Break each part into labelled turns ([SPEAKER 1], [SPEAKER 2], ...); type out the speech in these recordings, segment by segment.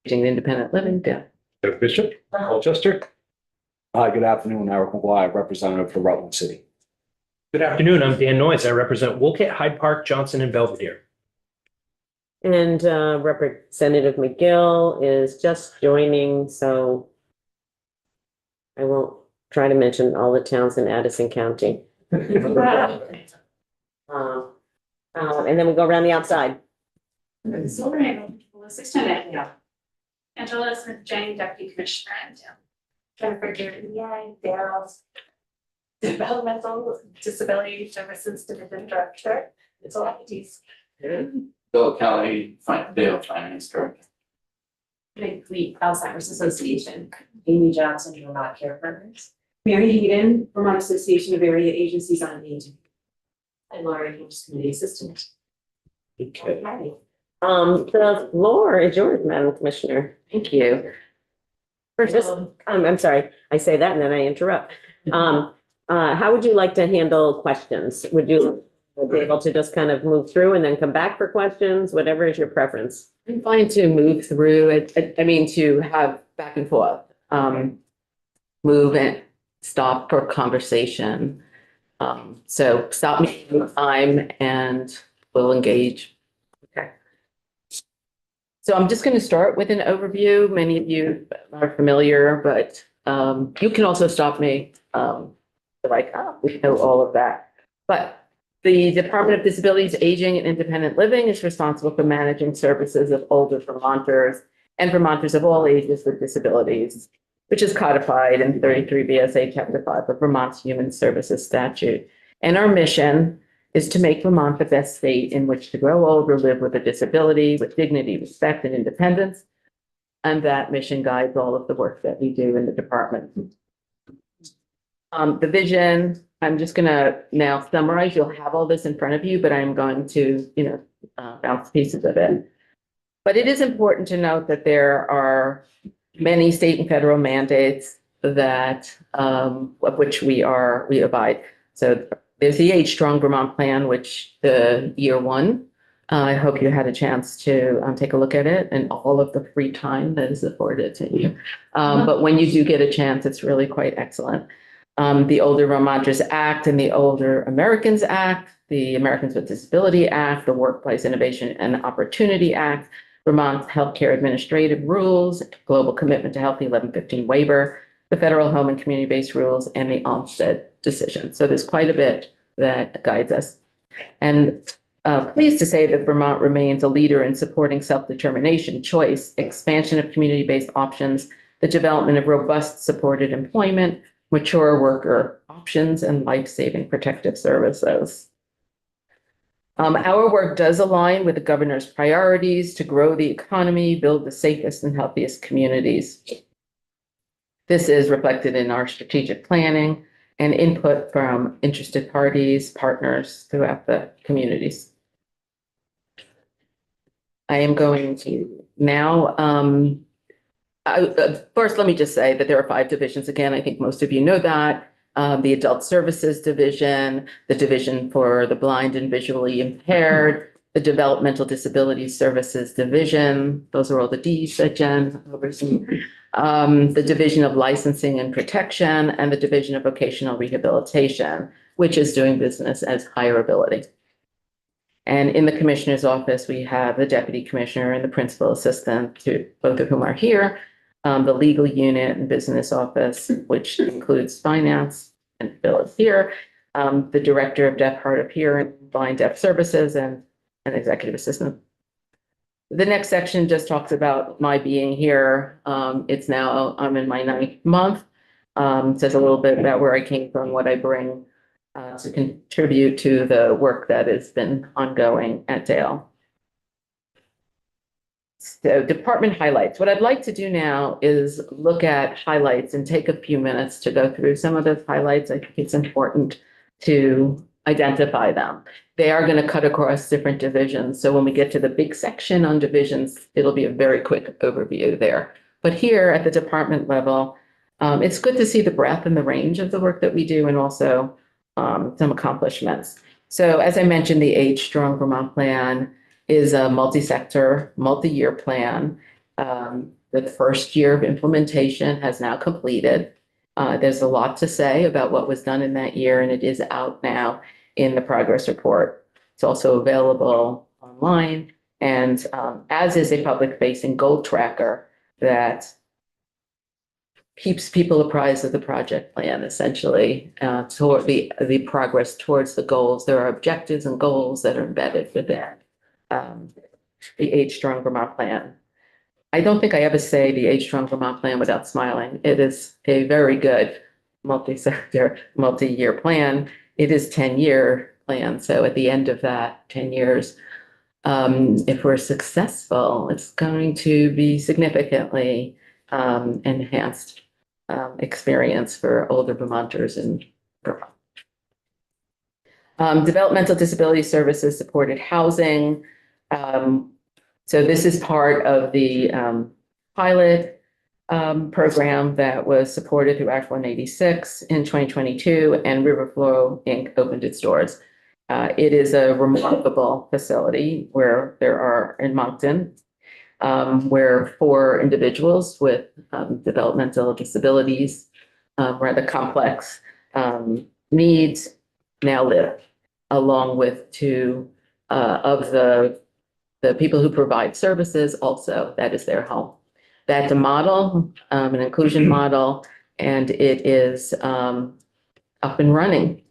[SPEAKER 1] Aging and Independent Living. Dan.
[SPEAKER 2] Jeff Bishop, Colchester.
[SPEAKER 3] Hi, good afternoon. Eric McGuire, representative for Rutland City.
[SPEAKER 2] Good afternoon. I'm Dan Noyes. I represent Woolkit, Hyde Park, Johnson, and Belvedere.
[SPEAKER 1] And Representative McGill is just joining, so I won't try to mention all the towns in Addison County. And then we go around the outside.
[SPEAKER 4] Melissa Stennett, yeah. Angela Smith Jane, Deputy Commissioner, and Jennifer Gary, Dale's Developmental Disability Services Division Director. It's a lot of these.
[SPEAKER 5] Bill Kelly, Dale Finance Director.
[SPEAKER 4] Big Fleet Alzheimer's Association, Amy Johnson, Vermont Care Partners. Mary Hayden, Vermont Association of Area Agencies on Aging. And Laura Hughes, Committee Assistant.
[SPEAKER 2] Okay.
[SPEAKER 4] Hi.
[SPEAKER 1] The floor is yours, Madam Commissioner. Thank you. First, I'm sorry, I say that and then I interrupt. How would you like to handle questions? Would you be able to just kind of move through and then come back for questions? Whatever is your preference?
[SPEAKER 6] I'm fine to move through. I mean, to have back and forth, move and stop for conversation. So stop me anytime and we'll engage. Okay. So I'm just going to start with an overview. Many of you are familiar, but you can also stop me. Like, oh, we know all of that. But the Department of Disabilities, Aging and Independent Living is responsible for managing services of older Vermonters and Vermonters of all ages with disabilities, which is codified in 33 VSA Chapter 5 of Vermont's Human Services Statute. And our mission is to make Vermont the best state in which to grow old or live with a disability with dignity, respect, and independence. And that mission guides all of the work that we do in the department. The vision, I'm just going to now summarize. You'll have all this in front of you, but I'm going to, bounce pieces of it. But it is important to note that there are many state and federal mandates that of which we abide. So there's the Age Strong Vermont Plan, which the year one. I hope you had a chance to take a look at it and all of the free time that is afforded to you. But when you do get a chance, it's really quite excellent. The Older Vermonters Act and the Older Americans Act, the Americans with Disability Act, the Workplace Innovation and Opportunity Act, Vermont's Healthcare Administrative Rules, Global Commitment to Healthy 1115 Waiver, the Federal Home and Community-Based Rules, and the Olmstead Decision. So there's quite a bit that guides us. And pleased to say that Vermont remains a leader in supporting self-determination, choice, expansion of community-based options, the development of robust supported employment, mature worker options, and life-saving protective services. Our work does align with the governor's priorities to grow the economy, build the safest and healthiest communities. This is reflected in our strategic planning and input from interested parties, partners throughout the communities. I am going to now first, let me just say that there are 5 divisions. Again, I think most of you know that. The Adult Services Division, the Division for the Blind and Visually Impaired, the Developmental Disabilities Services Division. Those are all the Ds that Jen oversees. The Division of Licensing and Protection, and the Division of Vocational Rehabilitation, which is doing business as Higher Ability. And in the Commissioner's office, we have the Deputy Commissioner and the Principal Assistant, both of whom are here. The legal unit and business office, which includes finance, and Bill is here. The director of Deaf, Hard of Hearing, Blind Deaf Services, and an executive assistant. The next section just talks about my being here. I'm in my 9th month. Says a little bit about where I came from, what I bring to contribute to the work that has been ongoing at Dale. So department highlights. What I'd like to do now is look at highlights and take a few minutes to go through some of those highlights. I think it's important to identify them. They are going to cut across different divisions. So when we get to the big section on divisions, it'll be a very quick overview there. But here at the department level, it's good to see the breadth and the range of the work that we do, and also some accomplishments. So as I mentioned, the Age Strong Vermont Plan is a multi-sector, multi-year plan. The first year of implementation has now completed. There's a lot to say about what was done in that year, and it is out now in the progress report. It's also available online, and as is a public-facing goal tracker that keeps people apprised of the project plan, essentially, toward the progress towards the goals. There are objectives and goals that are embedded within the Age Strong Vermont Plan. I don't think I ever say the Age Strong Vermont Plan without smiling. It is a very good multi-sector, multi-year plan. It is 10-year plan. So at the end of that 10 years, if we're successful, it's going to be significantly enhanced experience for older Vermonters in Vermont. Developmental disability services supported housing. So this is part of the pilot program that was supported through Act 186 in 2022, and Riverflow Inc. opened its doors. It is a remarkable facility where there are in Moncton, where 4 individuals with developmental disabilities, rather complex needs, now live, along with 2 of the people who provide services. Also, that is their home. That's a model, an inclusion model, and it is up and running.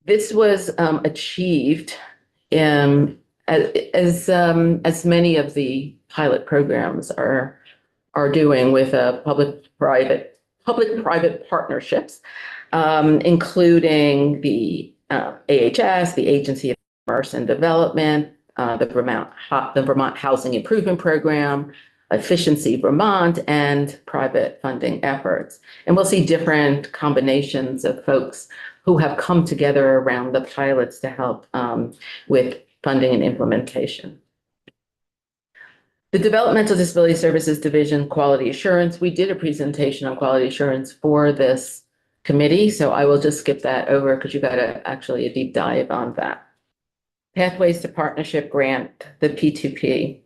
[SPEAKER 6] This was achieved as many of the pilot programs are doing with public-private partnerships, including the AHS, the Agency of Commerce and Development, the Vermont Housing Improvement Program, Efficiency Vermont, and private funding efforts. And we'll see different combinations of folks who have come together around the pilots to help with funding and implementation. The Developmental Disability Services Division Quality Assurance, we did a presentation on quality assurance for this committee, so I will just skip that over because you got actually a deep dive on that. Pathways to Partnership Grant, the P2P.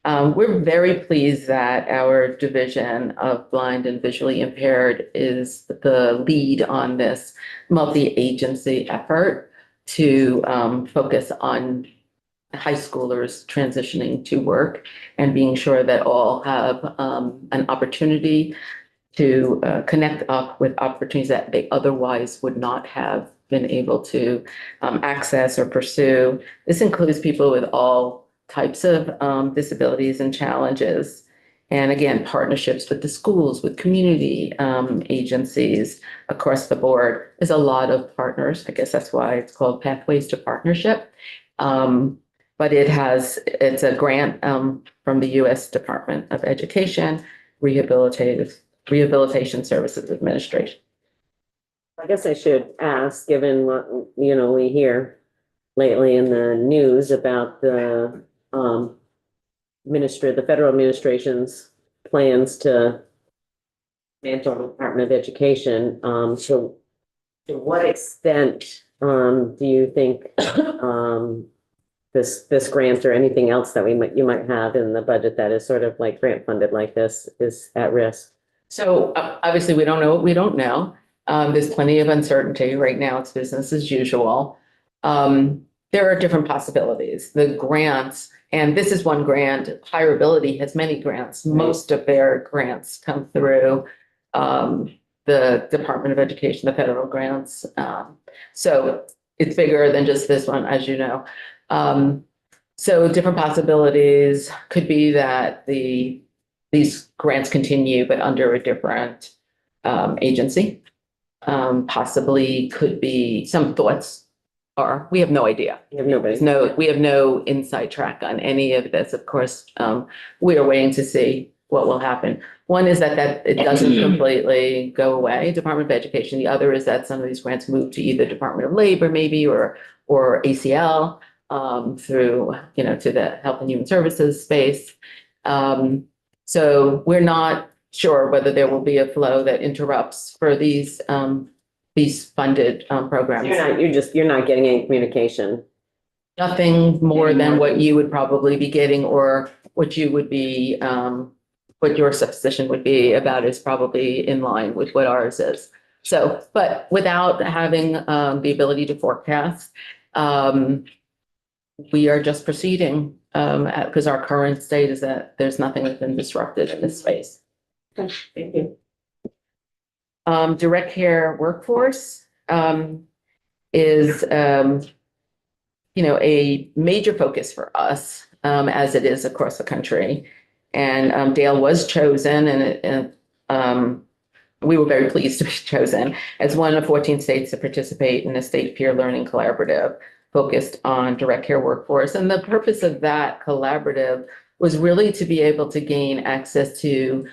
[SPEAKER 6] We're very pleased that our division of blind and visually impaired is the lead on this multi-agency effort to focus on high schoolers transitioning to work and being sure that all have an opportunity to connect up with opportunities that they otherwise would not have been able to access or pursue. This includes people with all types of disabilities and challenges. And again, partnerships with the schools, with community agencies across the board. There's a lot of partners. I guess that's why it's called Pathways to Partnership. But it's a grant from the U.S. Department of Education, Rehabilitation Services Administration.
[SPEAKER 1] I guess I should ask, given what, we hear lately in the news about the federal administration's plans to dismantle the Department of Education. So to what extent do you think this grant or anything else that you might have in the budget that is sort of like grant funded like this is at risk?
[SPEAKER 6] So obviously we don't know what we don't know. There's plenty of uncertainty right now. It's business as usual. There are different possibilities. The grants, and this is one grant, Higher Ability has many grants. Most of their grants come through the Department of Education, the federal grants. So it's bigger than just this one, as you know. So different possibilities could be that these grants continue, but under a different agency. Possibly could be some thoughts are, we have no idea.
[SPEAKER 1] You have nobody.
[SPEAKER 6] We have no inside track on any of this. Of course, we are waiting to see what will happen. One is that it doesn't completely go away, Department of Education. The other is that some of these grants move to either Department of Labor maybe or ACL through, to the Health and Human Services space. So we're not sure whether there will be a flow that interrupts for these funded programs.
[SPEAKER 1] You're not getting any communication.
[SPEAKER 6] Nothing more than what you would probably be getting or what you would be what your supposition would be about is probably in line with what ours is. So, but without having the ability to forecast, we are just proceeding because our current state is that there's nothing that's been disrupted in this space.
[SPEAKER 1] Thank you.
[SPEAKER 6] Direct care workforce is a major focus for us as it is across the country. And Dale was chosen and we were very pleased to be chosen as one of 14 states to participate in a state peer learning collaborative focused on direct care workforce. And the purpose of that collaborative was really to be able to gain access to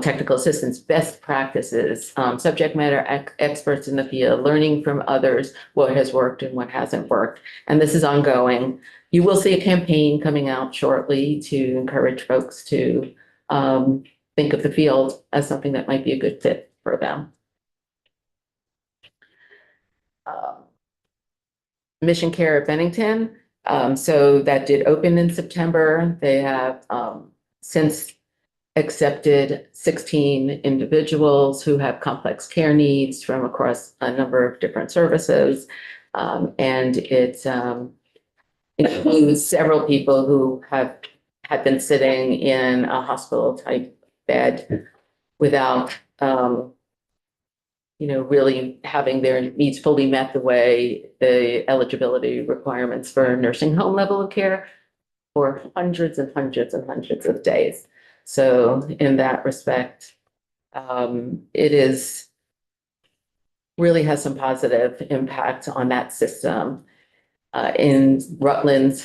[SPEAKER 6] technical assistance, best practices, subject matter experts in the field, learning from others what has worked and what hasn't worked. And this is ongoing. You will see a campaign coming out shortly to encourage folks to think of the field as something that might be a good fit for them. Mission Care at Bennington. So that did open in September. They have since accepted 16 individuals who have complex care needs from across a number of different services. And it includes several people who had been sitting in a hospital type bed without, really having their needs fully met the way the eligibility requirements for nursing home level of care for hundreds and hundreds and hundreds of days. So in that respect, it is really has some positive impact on that system. In Rutland,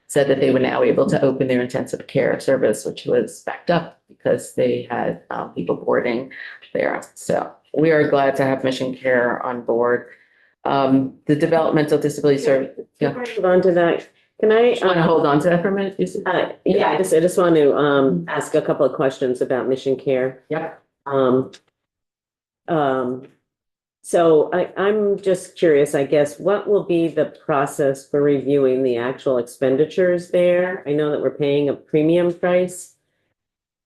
[SPEAKER 6] said that they were now able to open their intensive care service, which was backed up because they had people boarding there. So we are glad to have Mission Care on board. The developmental disability service. Yeah.
[SPEAKER 1] Hold on to that. Can I?
[SPEAKER 6] Want to hold on to that for a minute?
[SPEAKER 1] Yeah, I just want to ask a couple of questions about Mission Care.
[SPEAKER 6] Yep.
[SPEAKER 1] So I'm just curious, I guess, what will be the process for reviewing the actual expenditures there? I know that we're paying a premium price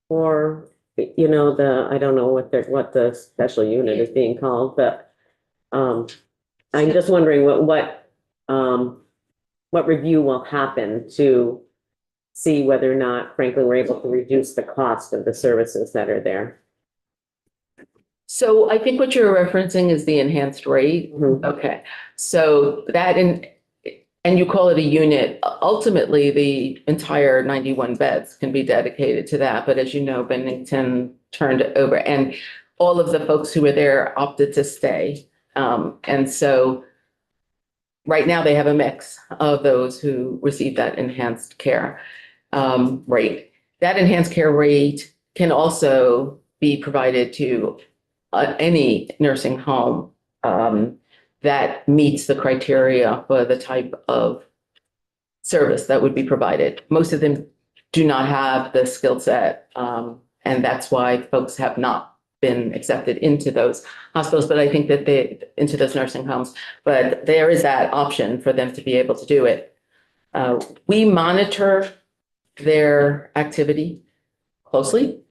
[SPEAKER 1] for, I don't know what the special unit is being called, but I'm just wondering what review will happen to see whether or not, frankly, we're able to reduce the cost of the services that are there.
[SPEAKER 6] So I think what you're referencing is the enhanced rate.
[SPEAKER 1] Mhm.
[SPEAKER 6] Okay, so that and you call it a unit. Ultimately, the entire 91 beds can be dedicated to that. But as you know, Bennington turned over and all of the folks who were there opted to stay. And so right now they have a mix of those who receive that enhanced care rate. That enhanced care rate can also be provided to any nursing home that meets the criteria for the type of service that would be provided. Most of them do not have the skill set, and that's why folks have not been accepted into those hospitals, but I think that into those nursing homes, but there is that option for them to be able to do it. We monitor their activity closely.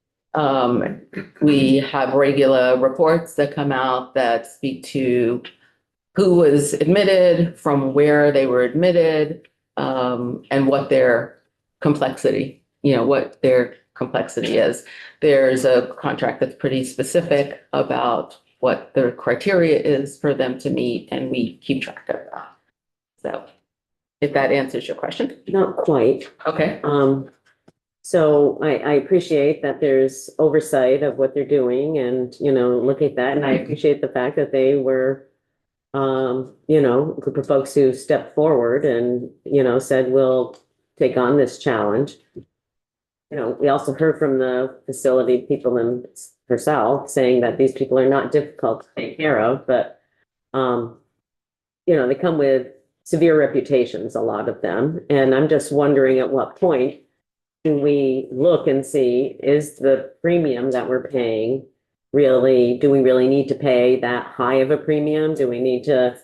[SPEAKER 6] We have regular reports that come out that speak to who was admitted, from where they were admitted, and what their complexity, is. There's a contract that's pretty specific about what the criteria is for them to meet, and we keep track of that. So if that answers your question.
[SPEAKER 1] Not quite.
[SPEAKER 6] Okay.
[SPEAKER 1] So I appreciate that there's oversight of what they're doing and, look at that. And I appreciate the fact that they were, a group of folks who stepped forward and, said, we'll take on this challenge. We also heard from the facility people herself saying that these people are not difficult to take care of, but, they come with severe reputations, a lot of them. And I'm just wondering at what point do we look and see, is the premium that we're paying do we really need to pay that high of a premium? Do we need to,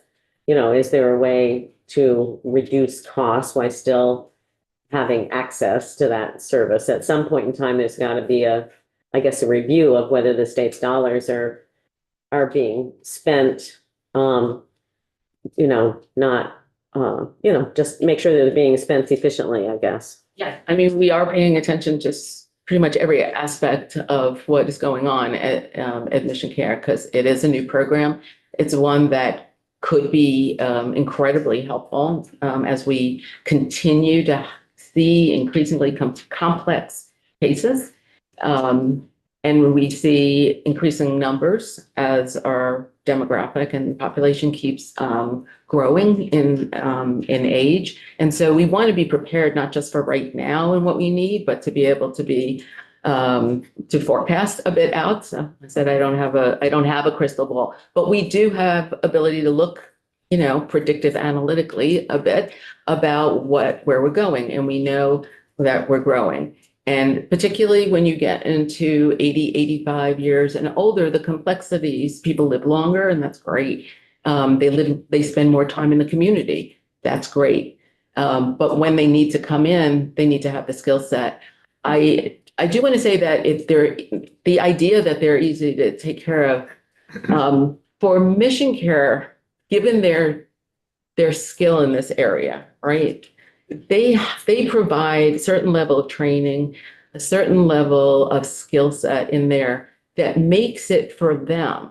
[SPEAKER 1] is there a way to reduce costs while still having access to that service. At some point in time, there's got to be I guess, a review of whether the state's dollars are being spent, not, just make sure that they're being spent efficiently, I guess.
[SPEAKER 6] Yeah, I mean, we are paying attention to pretty much every aspect of what is going on at Mission Care, because it is a new program. It's one that could be incredibly helpful as we continue to see increasingly complex cases. And we see increasing numbers as our demographic and population keeps growing in age. And so we want to be prepared not just for right now and what we need, but to be able to be to forecast a bit out. So I said I don't have a crystal ball, but we do have ability to look, predictive analytically a bit about where we're going, and we know that we're growing. And particularly when you get into 80, 85 years and older, the complexities, people live longer, and that's great. They spend more time in the community. That's great. But when they need to come in, they need to have the skill set. I do want to say that the idea that they're easy to take care of, for Mission Care, given their skill in this area, right? They provide a certain level of training, a certain level of skill set in there that makes it for them.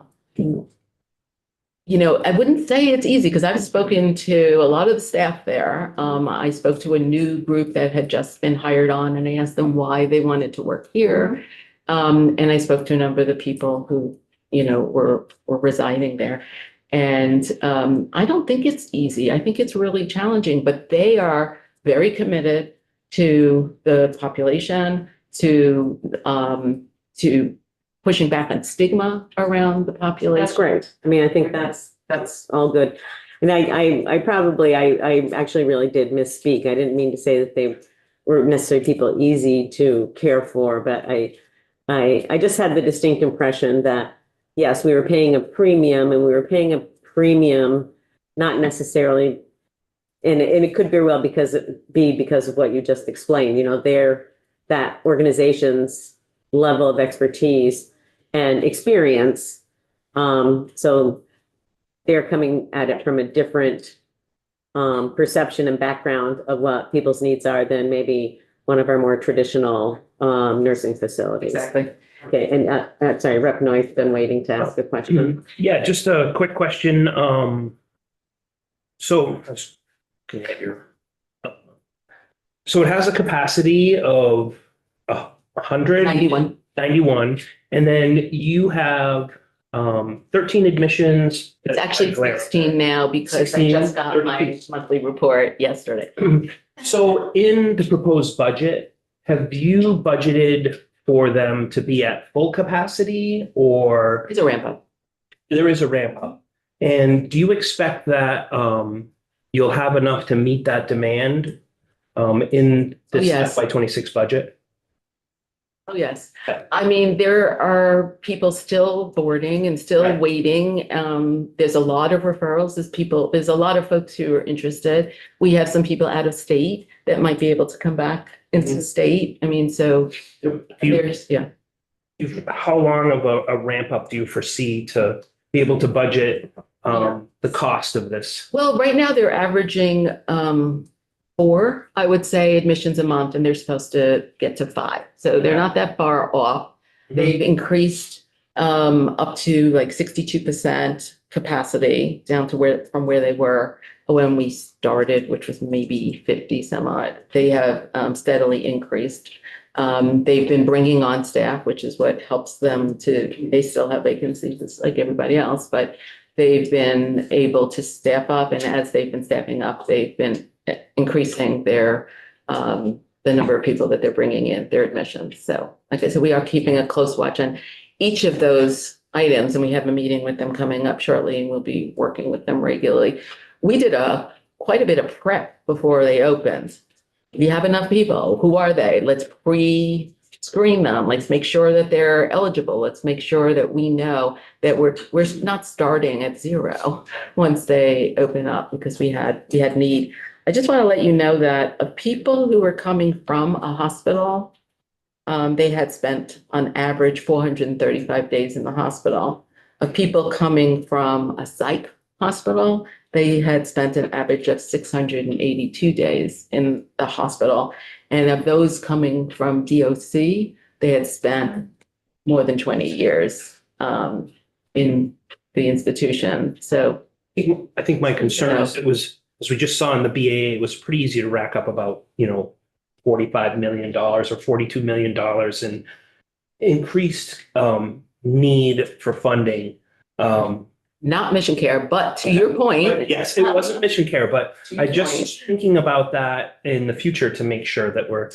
[SPEAKER 6] I wouldn't say it's easy because I've spoken to a lot of the staff there. I spoke to a new group that had just been hired on, and I asked them why they wanted to work here. And I spoke to a number of the people who, were residing there. And I don't think it's easy. I think it's really challenging, but they are very committed to the population, to pushing back on stigma around the population.
[SPEAKER 1] That's great. I mean, I think that's all good. And I actually really did misspeak. I didn't mean to say that they were necessarily people easy to care for, but I just had the distinct impression that, yes, we were paying a premium, and we were paying a premium, not necessarily, and it could very well because of what you just explained, that organization's level of expertise and experience. So they're coming at it from a different perception and background of what people's needs are than maybe one of our more traditional nursing facilities.
[SPEAKER 6] Exactly.
[SPEAKER 1] Okay, and sorry, Rep. Noy's been waiting to ask a question.
[SPEAKER 2] Yeah, just a quick question. So let's get here. So it has a capacity of
[SPEAKER 6] 91.
[SPEAKER 2] 91, and then you have 13 admissions.
[SPEAKER 6] It's actually 16 now because I
[SPEAKER 2] 16,
[SPEAKER 6] just got my monthly report yesterday.
[SPEAKER 2] So in the proposed budget, have you budgeted for them to be at full capacity, or
[SPEAKER 6] It's a ramp up.
[SPEAKER 2] there is a ramp up? And do you expect that you'll have enough to meet that demand in this
[SPEAKER 6] Yes.
[SPEAKER 2] FY26 budget?
[SPEAKER 6] Oh, yes. I mean, there are people still boarding and still
[SPEAKER 2] Right.
[SPEAKER 6] waiting. There's a lot of referrals. There's a lot of folks who are interested. We have some people out of state that might be able to come back into the state. I mean, so
[SPEAKER 2] How long of a ramp up do you foresee to be able to budget the cost of this?
[SPEAKER 6] Well, right now they're averaging 4, I would say, admissions a month, and they're supposed to get to 5. So they're not that far off. They've increased up to like 62% capacity down to from where they were when we started, which was maybe 50 some odd. They have steadily increased. They've been bringing on staff, which is what helps them they still have vacancies just like everybody else, but they've been able to staff up. And as they've been staffing up, they've been increasing the number of people that they're bringing in, their admissions. So like I said, we are keeping a close watch on each of those items, and we have a meeting with them coming up shortly, and we'll be working with them regularly. We did quite a bit of prep before they opened. We have enough people. Who are they? Let's pre-screen them. Let's make sure that they're eligible. Let's make sure that we know that we're not starting at 0 once they open up, because we had need. I just want to let you know that of people who were coming from a hospital, they had spent on average 435 days in the hospital. Of people coming from a psych hospital, they had spent an average of 682 days in the hospital. And of those coming from DOC, they had spent more than 20 years in the institution. So
[SPEAKER 2] I think my concern is as we just saw in the BAA, it was pretty easy to rack up about, $45 million or $42 million in increased need for funding.
[SPEAKER 6] not mission care, but to your point.
[SPEAKER 2] But yes, it wasn't mission care, but
[SPEAKER 6] to your
[SPEAKER 2] I just
[SPEAKER 6] point,
[SPEAKER 2] was thinking about that in the future to make sure that we're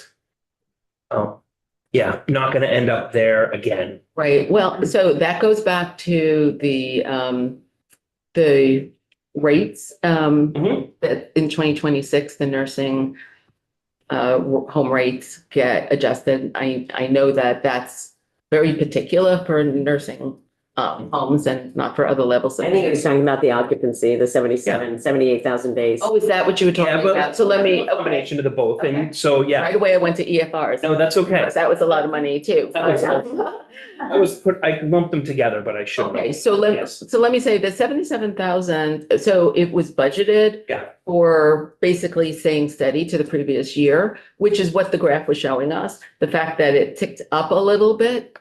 [SPEAKER 2] not going to end up there again.
[SPEAKER 6] Right, well, so that goes back to the rates,
[SPEAKER 2] Mhm.
[SPEAKER 6] that in 2026, the nursing home rates get adjusted. I know that that's very particular for nursing homes and not for other levels.
[SPEAKER 1] I think he was talking about the occupancy, the 78,000 days.
[SPEAKER 6] Oh, is that what you were talking
[SPEAKER 2] Yeah, but
[SPEAKER 6] about? So let me,
[SPEAKER 2] combination of the both.
[SPEAKER 6] Okay.
[SPEAKER 2] And so, yeah,
[SPEAKER 6] right away I went to EFRs.
[SPEAKER 2] no, that's okay.
[SPEAKER 6] Because that was a lot of money too.
[SPEAKER 2] I lumped them together, but I shouldn't.
[SPEAKER 6] Okay, so let me say the 77,000, so it was budgeted.
[SPEAKER 2] Yeah.
[SPEAKER 6] For basically staying steady to the previous year, which is what the graph was showing us. The fact that it ticked up a little bit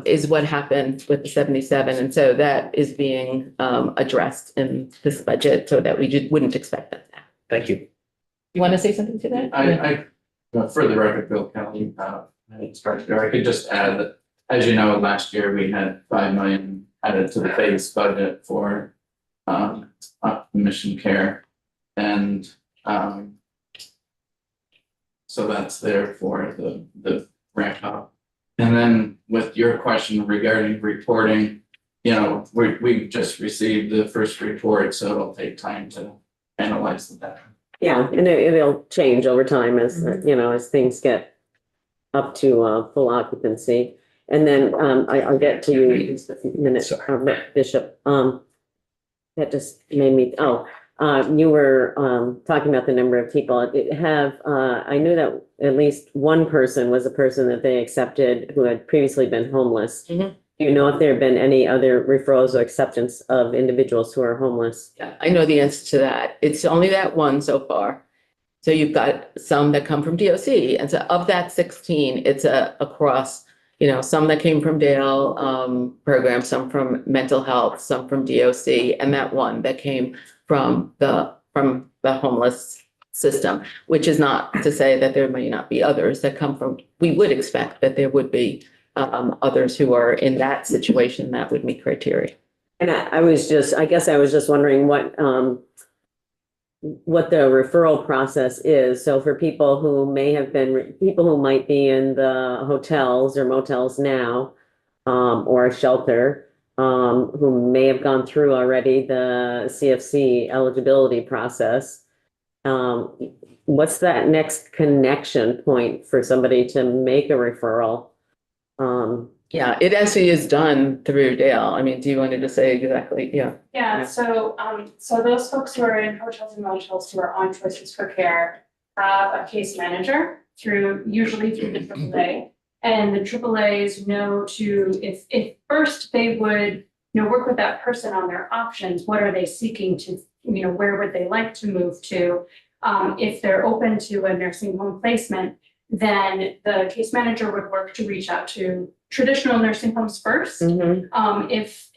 [SPEAKER 6] is what happened with the 77. And so that is being addressed in this budget so that we just wouldn't expect that.
[SPEAKER 2] Thank you.
[SPEAKER 6] You want to say something to that?
[SPEAKER 5] For the record, Bill Kelly, instructor, I could just add that, as you know, last year we had 5 million added to the base budget for mission care. And so that's there for the ramp up. And then with your question regarding reporting, we just received the first report, so it'll take time to analyze the data.
[SPEAKER 1] Yeah, and it'll change over time as, as things get up to full occupancy. And then I'll get to you in just a minute, Bishop. That just made me, you were talking about the number of people. I knew that at least one person was a person that they accepted who had previously been homeless.
[SPEAKER 6] Mhm.
[SPEAKER 1] Do you know if there have been any other referrals or acceptance of individuals who are homeless?
[SPEAKER 6] Yeah, I know the answer to that. It's only that one so far. So you've got some that come from DOC. And so of that 16, it's across, some that came from Dale program, some from mental health, some from DOC, and that one that came from the homeless system, which is not to say that there may not be others that come from, we would expect that there would be others who are in that situation that would meet criteria.
[SPEAKER 1] And I guess I was just wondering what the referral process is. So for people who people who might be in the hotels or motels now, or a shelter, who may have gone through already the CFC eligibility process, what's that next connection point for somebody to make a referral?
[SPEAKER 6] Yeah, it actually is done through Dale. I mean, do you want to just say exactly? Yeah.
[SPEAKER 4] Yeah, so those folks who are in hotels and motels who are on Choices for Care have a case manager usually through the AAA. And the AAAs know if first they would, work with that person on their options. What are they seeking to, where would they like to move to? If they're open to a nursing home placement, then the case manager would work to reach out to traditional nursing homes first.
[SPEAKER 1] Mhm.
[SPEAKER 4] If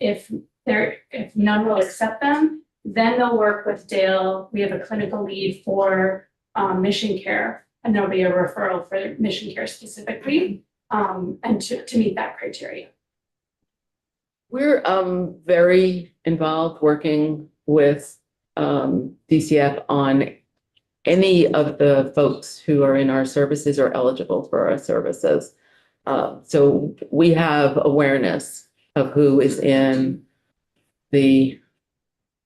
[SPEAKER 4] none will accept them, then they'll work with Dale. We have a clinical lead for mission care, and there'll be a referral for mission care specifically, and to meet that criteria.
[SPEAKER 6] We're very involved working with DCF on any of the folks who are in our services or eligible for our services. So we have awareness of who is in the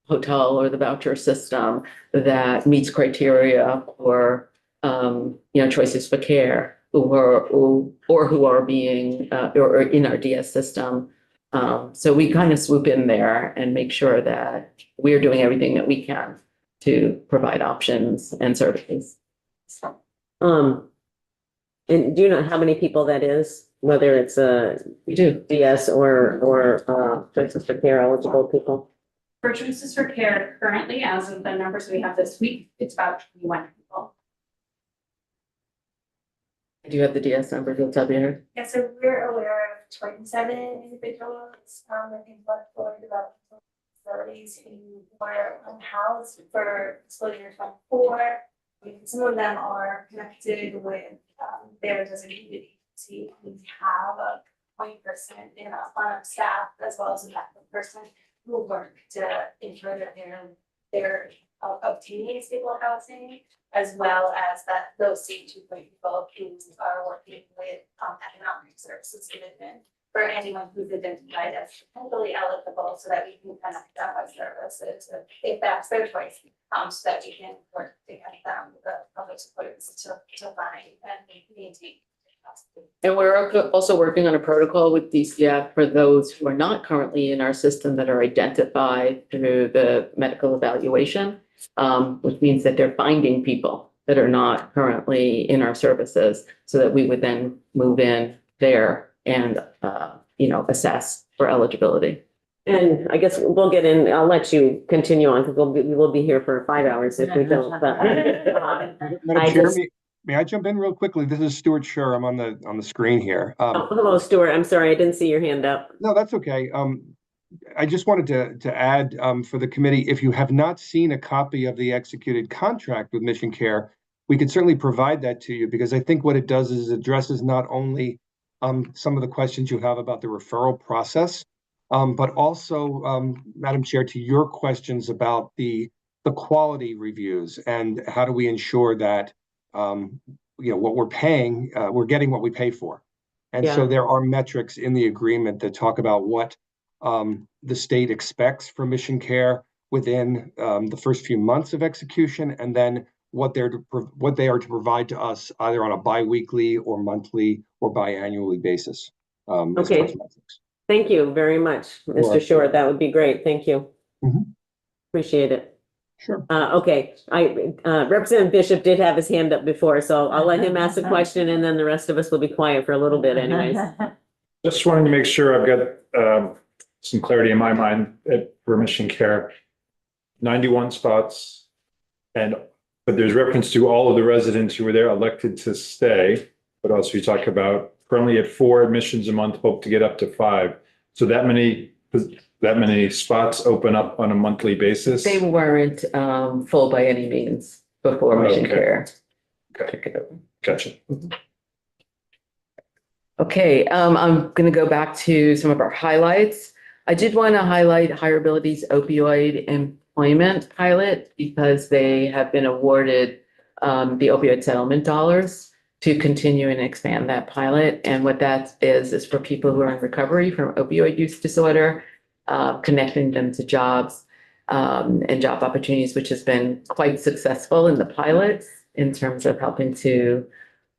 [SPEAKER 6] hotel or the voucher system that meets criteria for, Choices for Care, who are being or in our DS system. So we kind of swoop in there and make sure that we're doing everything that we can to provide options and services.
[SPEAKER 1] And do you know how many people that is, whether it's a
[SPEAKER 6] We do.
[SPEAKER 1] DS or Choices for Care eligible people?
[SPEAKER 4] For Choices for Care, currently, as of the numbers we have this week, it's about 21 people.
[SPEAKER 6] Do you have the DS number, the W?
[SPEAKER 7] Yeah, so we're aware of 27 individuals, in Florida developmental facilities who were unhoused for fiscal year 24. Some of them are connected with, their designated agency. We have a 20% in on staff as well as a backup person who work to ensure that they're obtaining stable housing, as well as that those same 2 people who are working with economic services division for anyone who's identified as potentially eligible, so that we can connect them with services if that's their choice, so that we can work to get them the public supports to find and maintain.
[SPEAKER 6] And we're also working on a protocol with DCF for those who are not currently in our system that are identified through the medical evaluation, which means that they're finding people that are not currently in our services, so that we would then move in there and, assess for eligibility.
[SPEAKER 1] And I guess we'll get in, I'll let you continue on because we will be here for 5 hours if we don't. But,
[SPEAKER 8] Madam
[SPEAKER 1] I
[SPEAKER 8] Chair,
[SPEAKER 1] just-
[SPEAKER 8] may I jump in real quickly? This is Stuart Scher. I'm on the screen here.
[SPEAKER 1] Hello, Stuart. I'm sorry, I didn't see your hand up.
[SPEAKER 8] No, that's okay. I just wanted to add for the committee, if you have not seen a copy of the executed contract with Mission Care, we could certainly provide that to you, because I think what it does is addresses not only some of the questions you have about the referral process, but also, Madam Chair, to your questions about the quality reviews and how do we ensure that what we're paying, we're getting what we pay for. And so
[SPEAKER 1] Yeah.
[SPEAKER 8] there are metrics in the agreement that talk about what the state expects from Mission Care within the first few months of execution, and then what they are to provide to us either on a biweekly or monthly or biannually basis. As far
[SPEAKER 1] Okay.
[SPEAKER 8] as metrics.
[SPEAKER 1] Thank you very much, Mr.
[SPEAKER 8] Sure.
[SPEAKER 1] Short. That would be great. Thank you.
[SPEAKER 8] Mhm.
[SPEAKER 1] Appreciate it.
[SPEAKER 8] Sure.
[SPEAKER 1] Okay, Representative Bishop did have his hand up before, so I'll let him ask the question and then the rest of us will be quiet for a little bit anyways.
[SPEAKER 9] Just wanting to make sure I've got some clarity in my mind for Mission Care. 91 spots, but there's reference to all of the residents who were there elected to stay, but also you talk about currently at 4 admissions a month, hope to get up to 5. So that many spots open up on a monthly basis?
[SPEAKER 6] They weren't full by any means before Mission
[SPEAKER 9] Okay.
[SPEAKER 6] Care.
[SPEAKER 9] Okay.
[SPEAKER 6] took it over.
[SPEAKER 9] Gotcha.
[SPEAKER 6] Okay, I'm going to go back to some of our highlights. I did want to highlight Hireability's opioid employment pilot because they have been awarded the opioid settlement dollars to continue and expand that pilot. And what that is for people who are in recovery from opioid use disorder, connecting them to jobs and job opportunities, which has been quite successful in the pilot in terms of helping to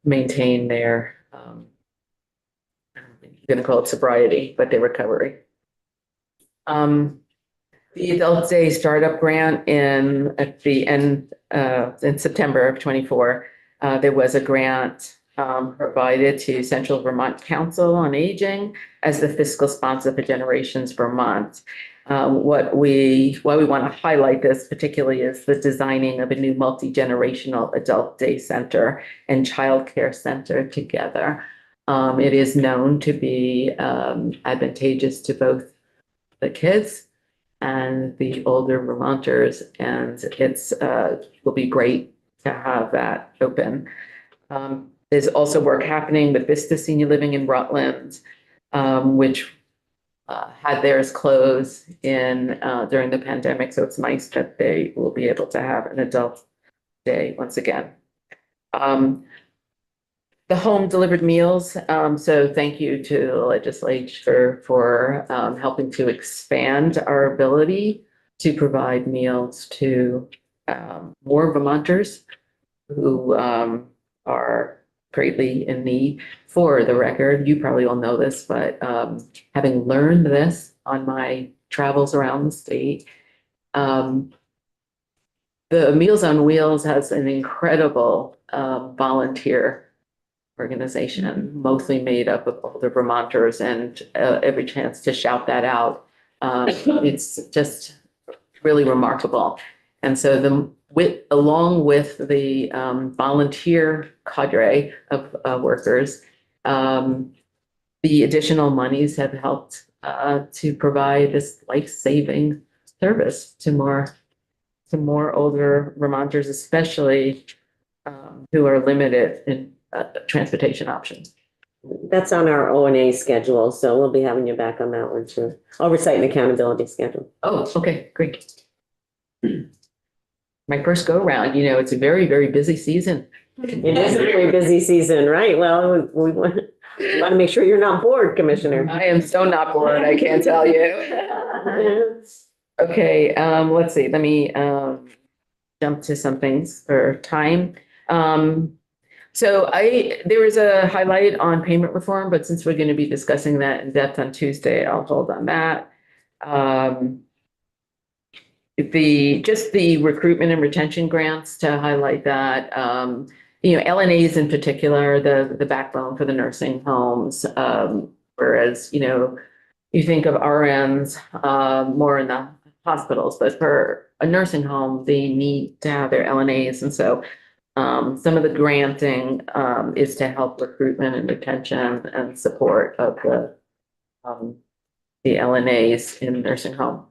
[SPEAKER 6] maintain their I'm going to call it sobriety, but their recovery. The Adult Day Startup Grant at the end in September of 24, there was a grant provided to Central Vermont Council on Aging as the fiscal sponsor for Generations Vermont. Why we want to highlight this particularly is the designing of a new multi-generational adult day center and childcare center together. It is known to be advantageous to both the kids and the older Vermonters, and it's will be great to have that open. There's also work happening with Vista Senior Living in Rutland, which had theirs close during the pandemic, so it's nice that they will be able to have an adult day once again. The home delivered meals. So thank you to the legislature for helping to expand our ability to provide meals to more Vermonters who are greatly in need. For the record, you probably all know this, but having learned this on my travels around the state, the Meals on Wheels has an incredible volunteer organization, mostly made up of older Vermonters, and every chance to shout that out. It's just really remarkable. And so along with the volunteer cadre of workers, the additional monies have helped to provide this life-saving service to more older Vermonters, especially who are limited in transportation options.
[SPEAKER 1] That's on our O and A schedule, so we'll be having you back on that one too. Oversight and accountability schedule.
[SPEAKER 6] Oh, okay, great. My first go round, it's a very, very busy season.
[SPEAKER 1] It is a very busy season, right? Well, we want to make sure you're not bored, Commissioner.
[SPEAKER 6] I am so not bored, I can't tell you. Okay, let's see, let me jump to some things for time. So there was a highlight on payment reform, but since we're going to be discussing that in depth on Tuesday, I'll hold on that. The recruitment and retention grants, to highlight that, LNAs in particular, the backbone for the nursing homes. Whereas, you think of RNs more in the hospitals, but for a nursing home, they need to have their LNAs. And so some of the granting is to help recruitment and retention and support of the LNAs in nursing home.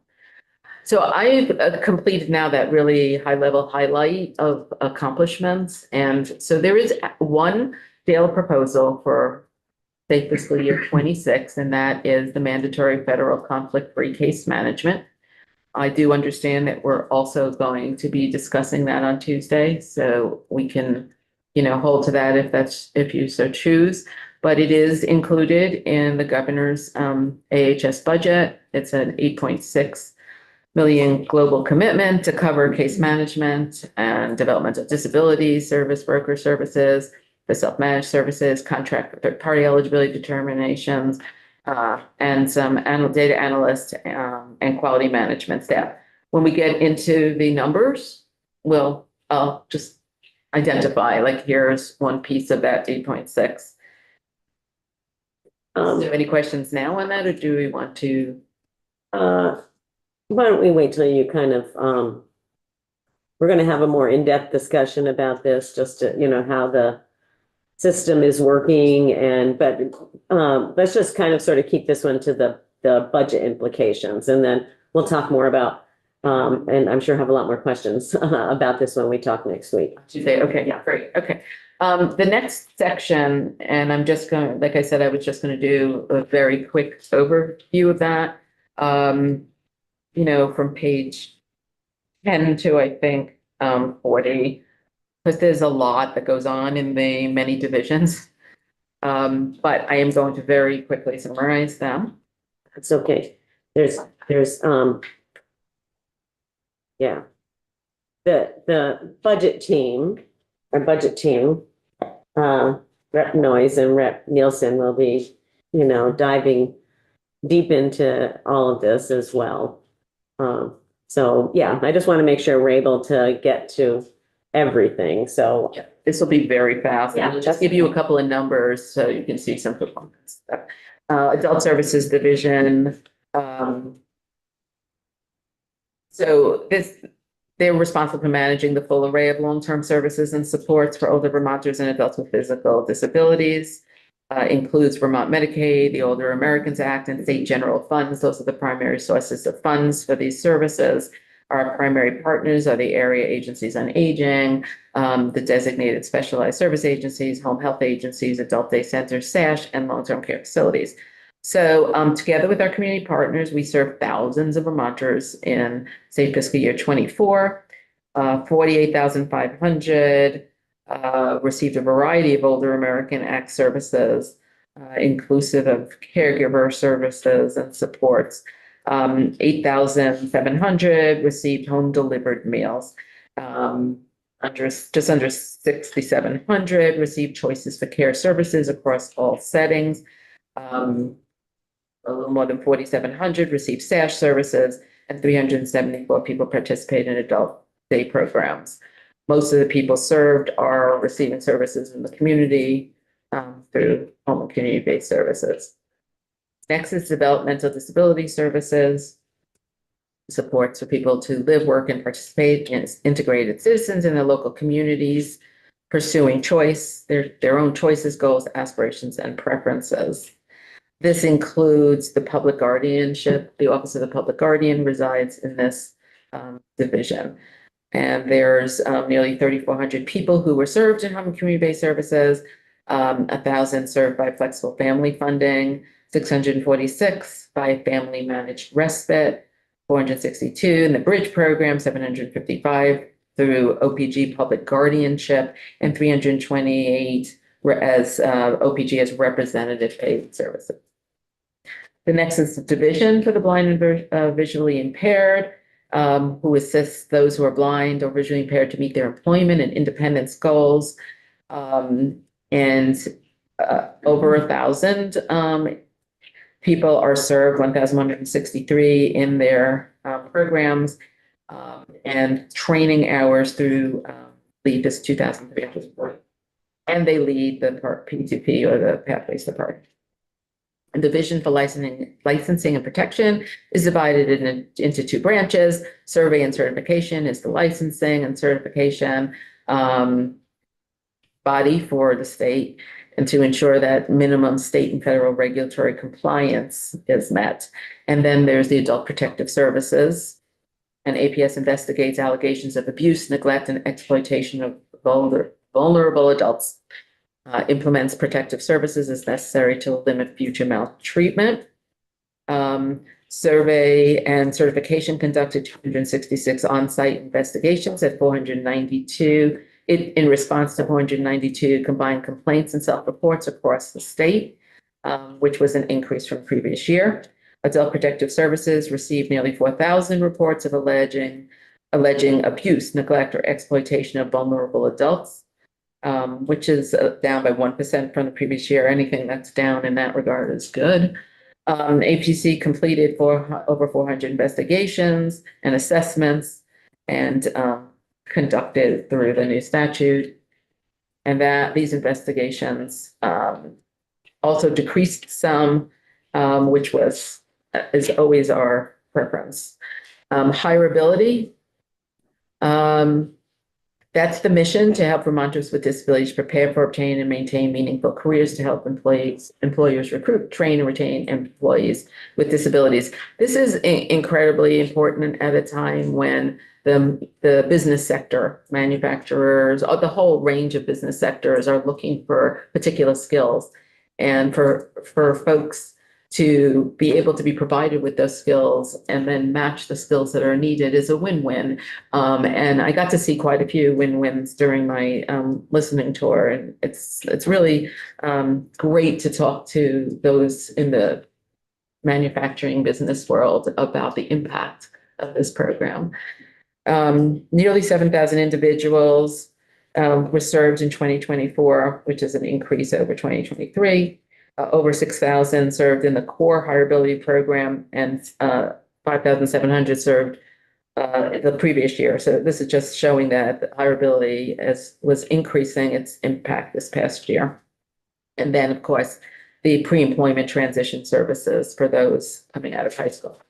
[SPEAKER 6] So I've completed now that really high-level highlight of accomplishments. And so there is one failed proposal for, say, fiscal year 26, and that is the mandatory federal conflict-free case management. I do understand that we're also going to be discussing that on Tuesday, so we can, hold to that if you so choose. But it is included in the governor's AHS budget. It's an 8.6 million global commitment to cover case management and developmental disability service broker services, the self-managed services, contract with third-party eligibility determinations, and some data analysts and quality management staff. When we get into the numbers, I'll just identify, like, here's one piece of that 8.6. So any questions now on that, or do we want to?
[SPEAKER 1] Why don't we wait till you kind of, we're going to have a more in-depth discussion about this, just to, how the system is working, but let's just kind of sort of keep this one to the budget implications, and then we'll talk more about, and I'm sure have a lot more questions about this when we talk next week.
[SPEAKER 6] Tuesday, okay, yeah, great, okay. The next section, and I'm just going to, like I said, I was just going to do a very quick overview of that. From page 10 to, I think, 40, because there's a lot that goes on in the many divisions. But I am going to very quickly summarize them.
[SPEAKER 1] It's okay. There's yeah. The budget team, our budget team, Rep Noyes and Rep Nielsen will be, diving deep into all of this as well. So yeah, I just want to make sure we're able to get to everything. So
[SPEAKER 6] yeah, this will be very fast.
[SPEAKER 1] Yeah.
[SPEAKER 6] I'll just give you a couple of numbers so you can see some performance. Adult Services Division. So they're responsible for managing the full array of long-term services and supports for older Vermonters and adults with physical disabilities. Includes Vermont Medicaid, the Older Americans Act, and state general funds. Those are the primary sources of funds for these services. Our primary partners are the area agencies on aging, the designated specialized service agencies, home health agencies, adult day centers, SASH, and long-term care facilities. So together with our community partners, we serve thousands of Vermonters in, say, fiscal year 24, 48,500 received a variety of Older American Act services, inclusive of caregiver services and supports. 8,700 received home delivered meals. Just under 6,700 received choices for care services across all settings. A little more than 4,700 received SASH services, and 374 people participate in adult day programs. Most of the people served are receiving services in the community through home and community-based services. Next is developmental disability services. Supports for people to live, work, and participate as integrated citizens in their local communities, pursuing choice, their own choices, goals, aspirations, and preferences. This includes the public guardianship. The Office of the Public Guardian resides in this division. And there's nearly 3,400 people who were served in home and community-based services, 1,000 served by flexible family funding, 646 by family managed respite, 462 in the Bridge program, 755 through OPG public guardianship, and 328 as OPG as representative paid services. The next is the division for the blind and visually impaired, who assists those who are blind or visually impaired to meet their employment and independence goals. Over 1,000 people are served, 1,163 in their programs, and training hours through LEAP is 2,340. And they lead the P2P or the Pathways Department. And Division for Licensing and Protection is divided into two branches. Survey and certification is the licensing and certification body for the state, and to ensure that minimum state and federal regulatory compliance is met. And then there's the Adult Protective Services, and APS investigates allegations of abuse, neglect, and exploitation of vulnerable adults, implements protective services as necessary to limit future maltreatment. Survey and certification conducted 266 on-site investigations at 492 in response to 492 combined complaints and self-reports across the state, which was an increase from the previous year. Adult Protective Services received nearly 4,000 reports of alleging abuse, neglect, or exploitation of vulnerable adults, which is down by 1% from the previous year. Anything that's down in that regard is good. APC completed over 400 investigations and assessments and conducted through the new statute. And that these investigations also decreased some, which is always our preference. Hireability. That's the mission, to help Vermonters with disabilities prepare for, obtain, and maintain meaningful careers, to help employers recruit, train, and retain employees with disabilities. This is incredibly important at a time when the business sector, manufacturers, the whole range of business sectors are looking for particular skills. And for folks to be able to be provided with those skills and then match the skills that are needed is a win-win. And I got to see quite a few win-wins during my listening tour. And it's really great to talk to those in the manufacturing business world about the impact of this program. Nearly 7,000 individuals were served in 2024, which is an increase over 2023. Over 6,000 served in the core hireability program, and 5,700 served the previous year. So this is just showing that the hireability was increasing its impact this past year. And then, of course, the pre-employment transition services for those coming out of high school.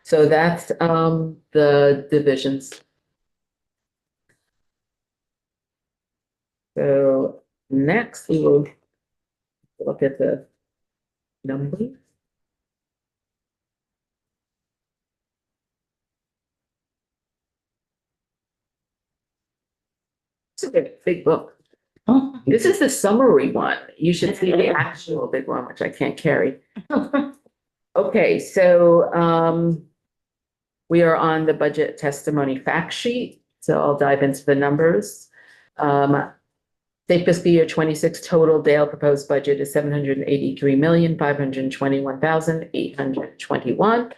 [SPEAKER 6] So that's the divisions. So next we will look at the numbers. This is a big book. This is the summary one. You should see the actual big one, which I can't carry. Okay, so we are on the budget testimony fact sheet. So I'll dive into the numbers. State fiscal year 26 total Dale proposed budget is $783,521,821.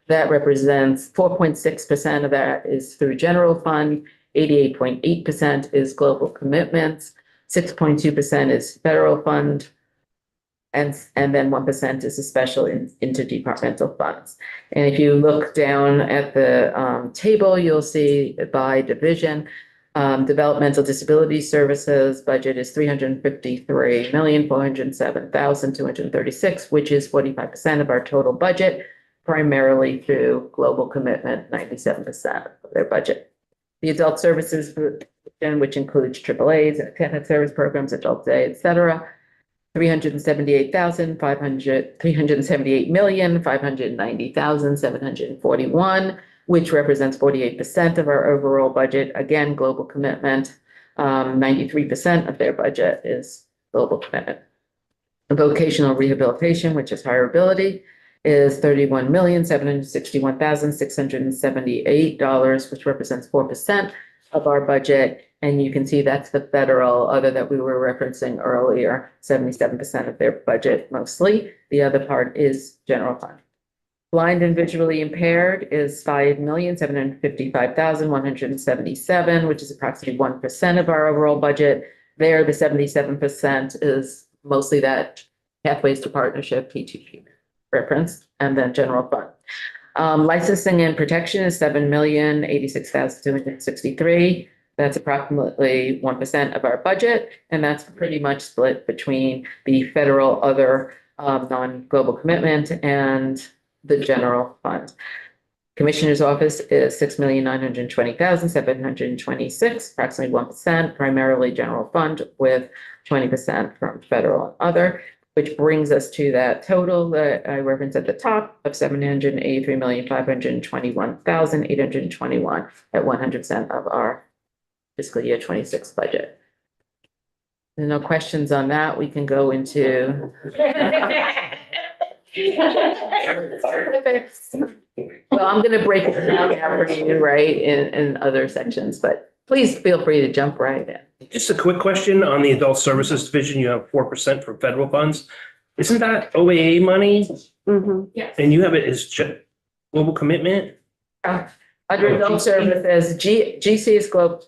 [SPEAKER 6] That represents 4.6% of that is through general fund, 88.8% is global commitments, 6.2% is federal fund, and then 1% is a special interdepartmental funds. And if you look down at the table, you'll see by division, developmental disability services budget is 353,407,236, which is 45% of our total budget, primarily through global commitment, 97% of their budget. The adult services division, which includes AAAs, attendant service programs, adult day, et cetera, 378,590,741, which represents 48% of our overall budget. Again, global commitment, 93% of their budget is global commitment. Vocational rehabilitation, which is higher ability, is $31,761,678, which represents 4% of our budget. And you can see that's the federal, other that we were referencing earlier, 77% of their budget mostly. The other part is general fund. Blind and visually impaired is 5,755,177, which is approximately 1% of our overall budget. There, the 77% is mostly that Pathways to Partnership, P2P reference, and then general fund. Licensing and protection is 7,086,263. That's approximately 1% of our budget, and that's pretty much split between the federal other non-global commitment and the general fund. Commissioner's office is 6,920,726, approximately 1%, primarily general fund with 20% from federal and other, which brings us to that total that I referenced at the top of 783,521,821 at 100% of our fiscal year 26 budget. There's no questions on that. We can go into. Well, I'm going to break it down now for you, right, in other sections, but please feel free to jump right in.
[SPEAKER 2] Just a quick question on the adult services division. You have 4% from federal funds. Isn't that OAA money?
[SPEAKER 1] Mm-hmm.
[SPEAKER 4] Yes.
[SPEAKER 2] And you have it as global commitment?
[SPEAKER 6] Under adult services, GC is global.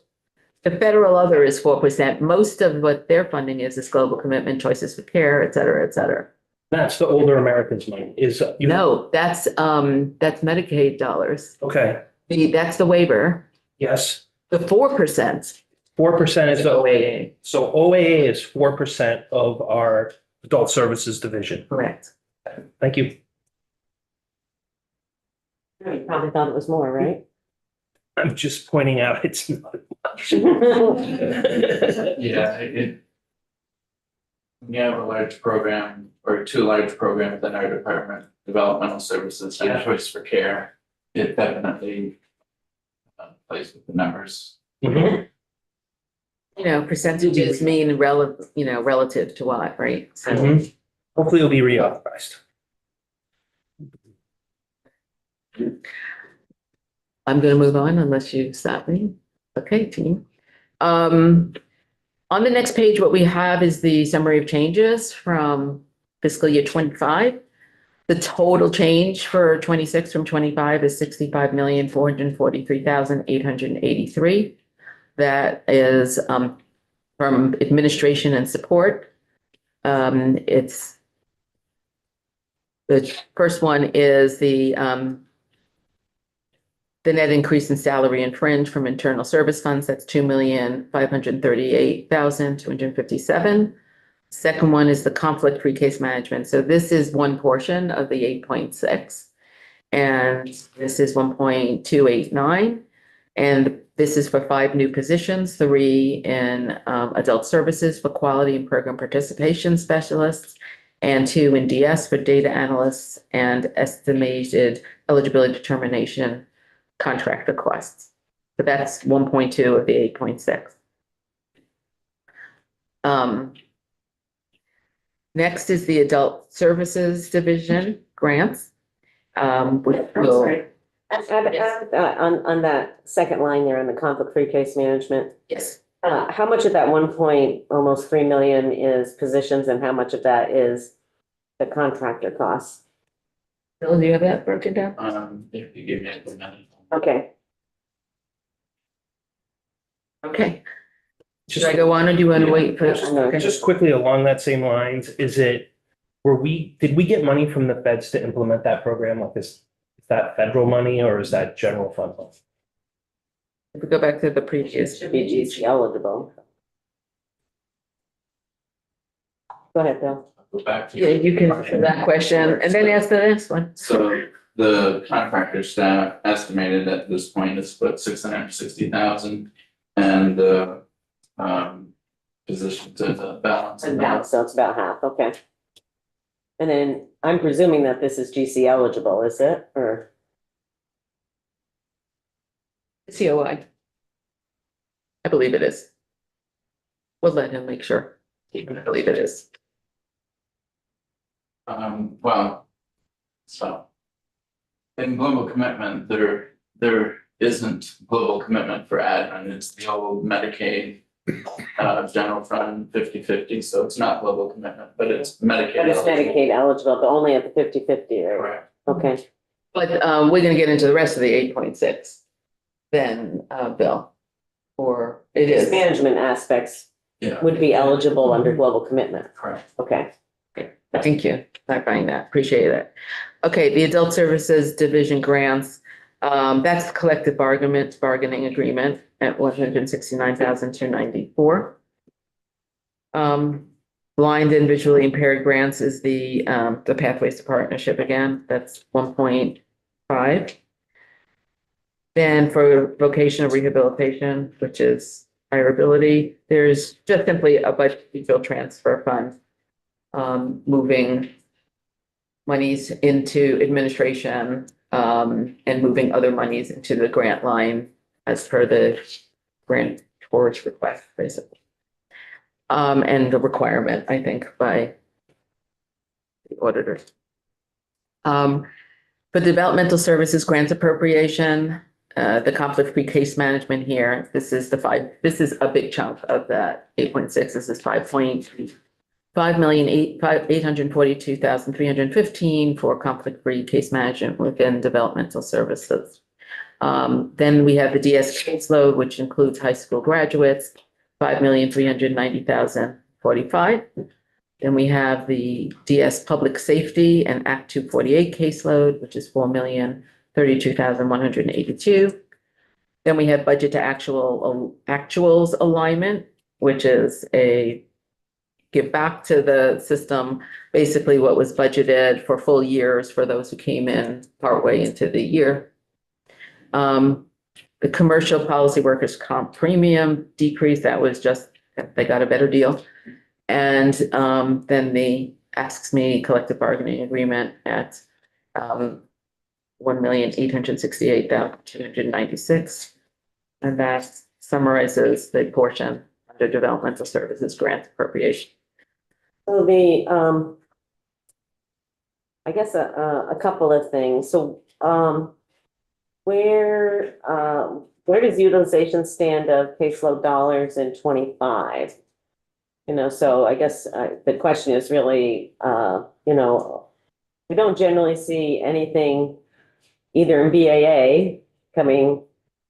[SPEAKER 6] The federal other is 4%. Most of what their funding is global commitment, choices for care, et cetera, et cetera.
[SPEAKER 2] That's the older Americans money is.
[SPEAKER 6] No, that's Medicaid dollars.
[SPEAKER 2] Okay,
[SPEAKER 6] That's the waiver.
[SPEAKER 2] yes.
[SPEAKER 6] The 4%.
[SPEAKER 2] 4% is
[SPEAKER 6] OAA.
[SPEAKER 2] So OAA is 4% of our adult services division.
[SPEAKER 6] Correct.
[SPEAKER 2] Thank you.
[SPEAKER 1] You probably thought it was more, right?
[SPEAKER 2] I'm just pointing out it's not much.
[SPEAKER 5] Yeah, we have a large program or two large programs in our department, developmental services and choice for care. It definitely plays with the numbers.
[SPEAKER 2] Mhm.
[SPEAKER 6] You know, percentages mean relative to what, right? So
[SPEAKER 2] Mhm. Hopefully it'll be reauthorized.
[SPEAKER 6] I'm going to move on unless you stop me. Okay, team. On the next page, what we have is the summary of changes from fiscal year 25. The total change for 26 from 25 is 65,443,883. That is from administration and support. It's the first one is the net increase in salary and fringe from internal service funds. That's 2,538,257. Second one is the conflict-free case management. So this is one portion of the 8.6, and this is 1.289. And this is for 5 new positions, 3 in adult services for quality and program participation specialists, and 2 in DS for data analysts and estimated eligibility determination contract requests. So that's 1.2 of the 8.6. Next is the adult services division grants. Which will,
[SPEAKER 1] On that second line there in the conflict-free case management,
[SPEAKER 6] yes,
[SPEAKER 1] how much of that almost 3 million is positions and how much of that is the contractor costs?
[SPEAKER 6] Bill, do you have that broken down?
[SPEAKER 5] If you give me a minute.
[SPEAKER 1] Okay.
[SPEAKER 6] Okay. Should I go on or do you want to wait for?
[SPEAKER 2] Just quickly along that same lines, is it did we get money from the feds to implement that program? Like is that federal money or is that general fund money?
[SPEAKER 6] If we go back to the previous.
[SPEAKER 1] Should be GC eligible. Go ahead, Bill.
[SPEAKER 5] Go back to.
[SPEAKER 6] Yeah, you can answer that question and then ask the next one.
[SPEAKER 5] So the contractor staff estimated at this point is put 660,000 and the position to the balance.
[SPEAKER 1] And now, so it's about half, okay. And then I'm presuming that this is GC eligible, is it, or?
[SPEAKER 6] COI. I believe it is. We'll let him make sure. I believe it is.
[SPEAKER 5] Well, so. In global commitment, there isn't global commitment for admin, it's the old Medicaid. General fund 50/50, so it's not global commitment, but it's Medicaid.
[SPEAKER 1] But it's
[SPEAKER 5] eligible.
[SPEAKER 1] Medicaid eligible, but only at the 50/50, right?
[SPEAKER 5] Correct.
[SPEAKER 1] Okay,
[SPEAKER 6] But we're gonna get into the rest of the 8.6 then, Bill. Or it
[SPEAKER 1] these
[SPEAKER 6] is.
[SPEAKER 1] management aspects
[SPEAKER 5] Yeah,
[SPEAKER 1] would be eligible under global commitment,
[SPEAKER 5] correct.
[SPEAKER 1] okay.
[SPEAKER 6] Thank you. Clarifying that. Appreciate it. Okay, the Adult Services Division grants, that's collective bargaining agreement at 169,294. Blind and visually impaired grants is the Pathways to Partnership again, that's 1.5. Then for vocational rehabilitation, which is higher ability, there's just simply a budget transfer fund. Moving monies into administration, and moving other monies into the grant line as per the grant towards request, basically. And the requirement, I think, by the auditors. For developmental services grants appropriation, the conflict-free case management here, this is a big chunk of that 8.6, this is 5,842,315 for conflict-free case management within developmental services. Then we have the DS caseload, which includes high school graduates, 5,390,045. Then we have the DS Public Safety and Act 248 caseload, which is 4,032,182. Then we have budget to actuals alignment, which is a give back to the system, basically what was budgeted for full years for those who came in partway into the year. The commercial policy workers comp premium decrease, that was just, they got a better deal. And then the ASKME collective bargaining agreement at 1,868,296. And that summarizes the portion under developmental services grant appropriation.
[SPEAKER 1] So I guess a couple of things. So, where does utilization stand of caseload dollars in 25? So I guess the question is really, we don't generally see anything either in BAA coming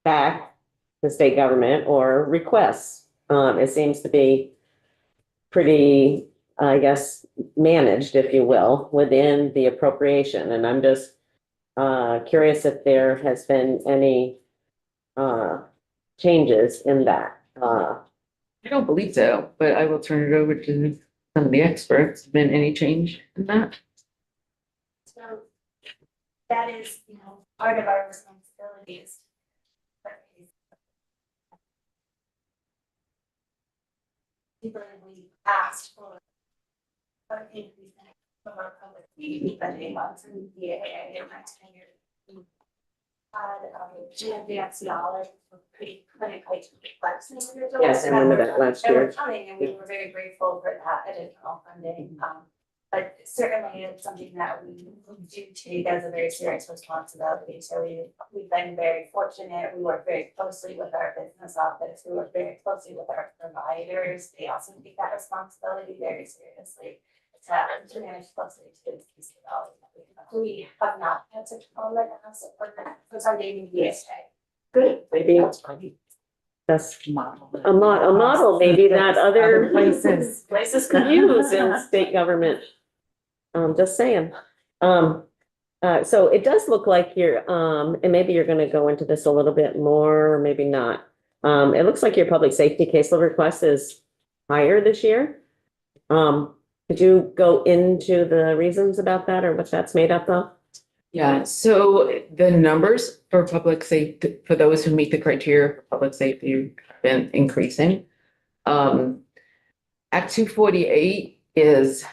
[SPEAKER 1] back to state government or requests. It seems to be pretty, I guess, managed, if you will, within the appropriation. And I'm just curious if there has been any changes in that.
[SPEAKER 6] I don't believe so, but I will turn it over to some of the experts. Been any change in that?
[SPEAKER 7] So that is, part of our responsibilities. We asked for an increase from our public funding funds and BAA in my tenure. GMDXCR were pretty clinically flexing.
[SPEAKER 1] Yes, I remember that last
[SPEAKER 7] They were
[SPEAKER 1] year.
[SPEAKER 7] coming and we were very grateful for that additional funding. But certainly it's something that we do take as a very serious responsibility. So we've been very fortunate. We work very closely with our business office. We work very closely with our providers. They also take that responsibility very seriously. To manage closely to this piece of development. We have not had such a problem for some dating BSA.
[SPEAKER 1] Good, maybe that's a model maybe that other places could use in state government. Just saying. So it does look like you're, and maybe you're gonna go into this a little bit more, or maybe not. It looks like your public safety caseload request is higher this year. Could you go into the reasons about that or what that's made up of?
[SPEAKER 6] Yeah, so the numbers for public safety, for those who meet the criteria for public safety, have been increasing. Act 248 is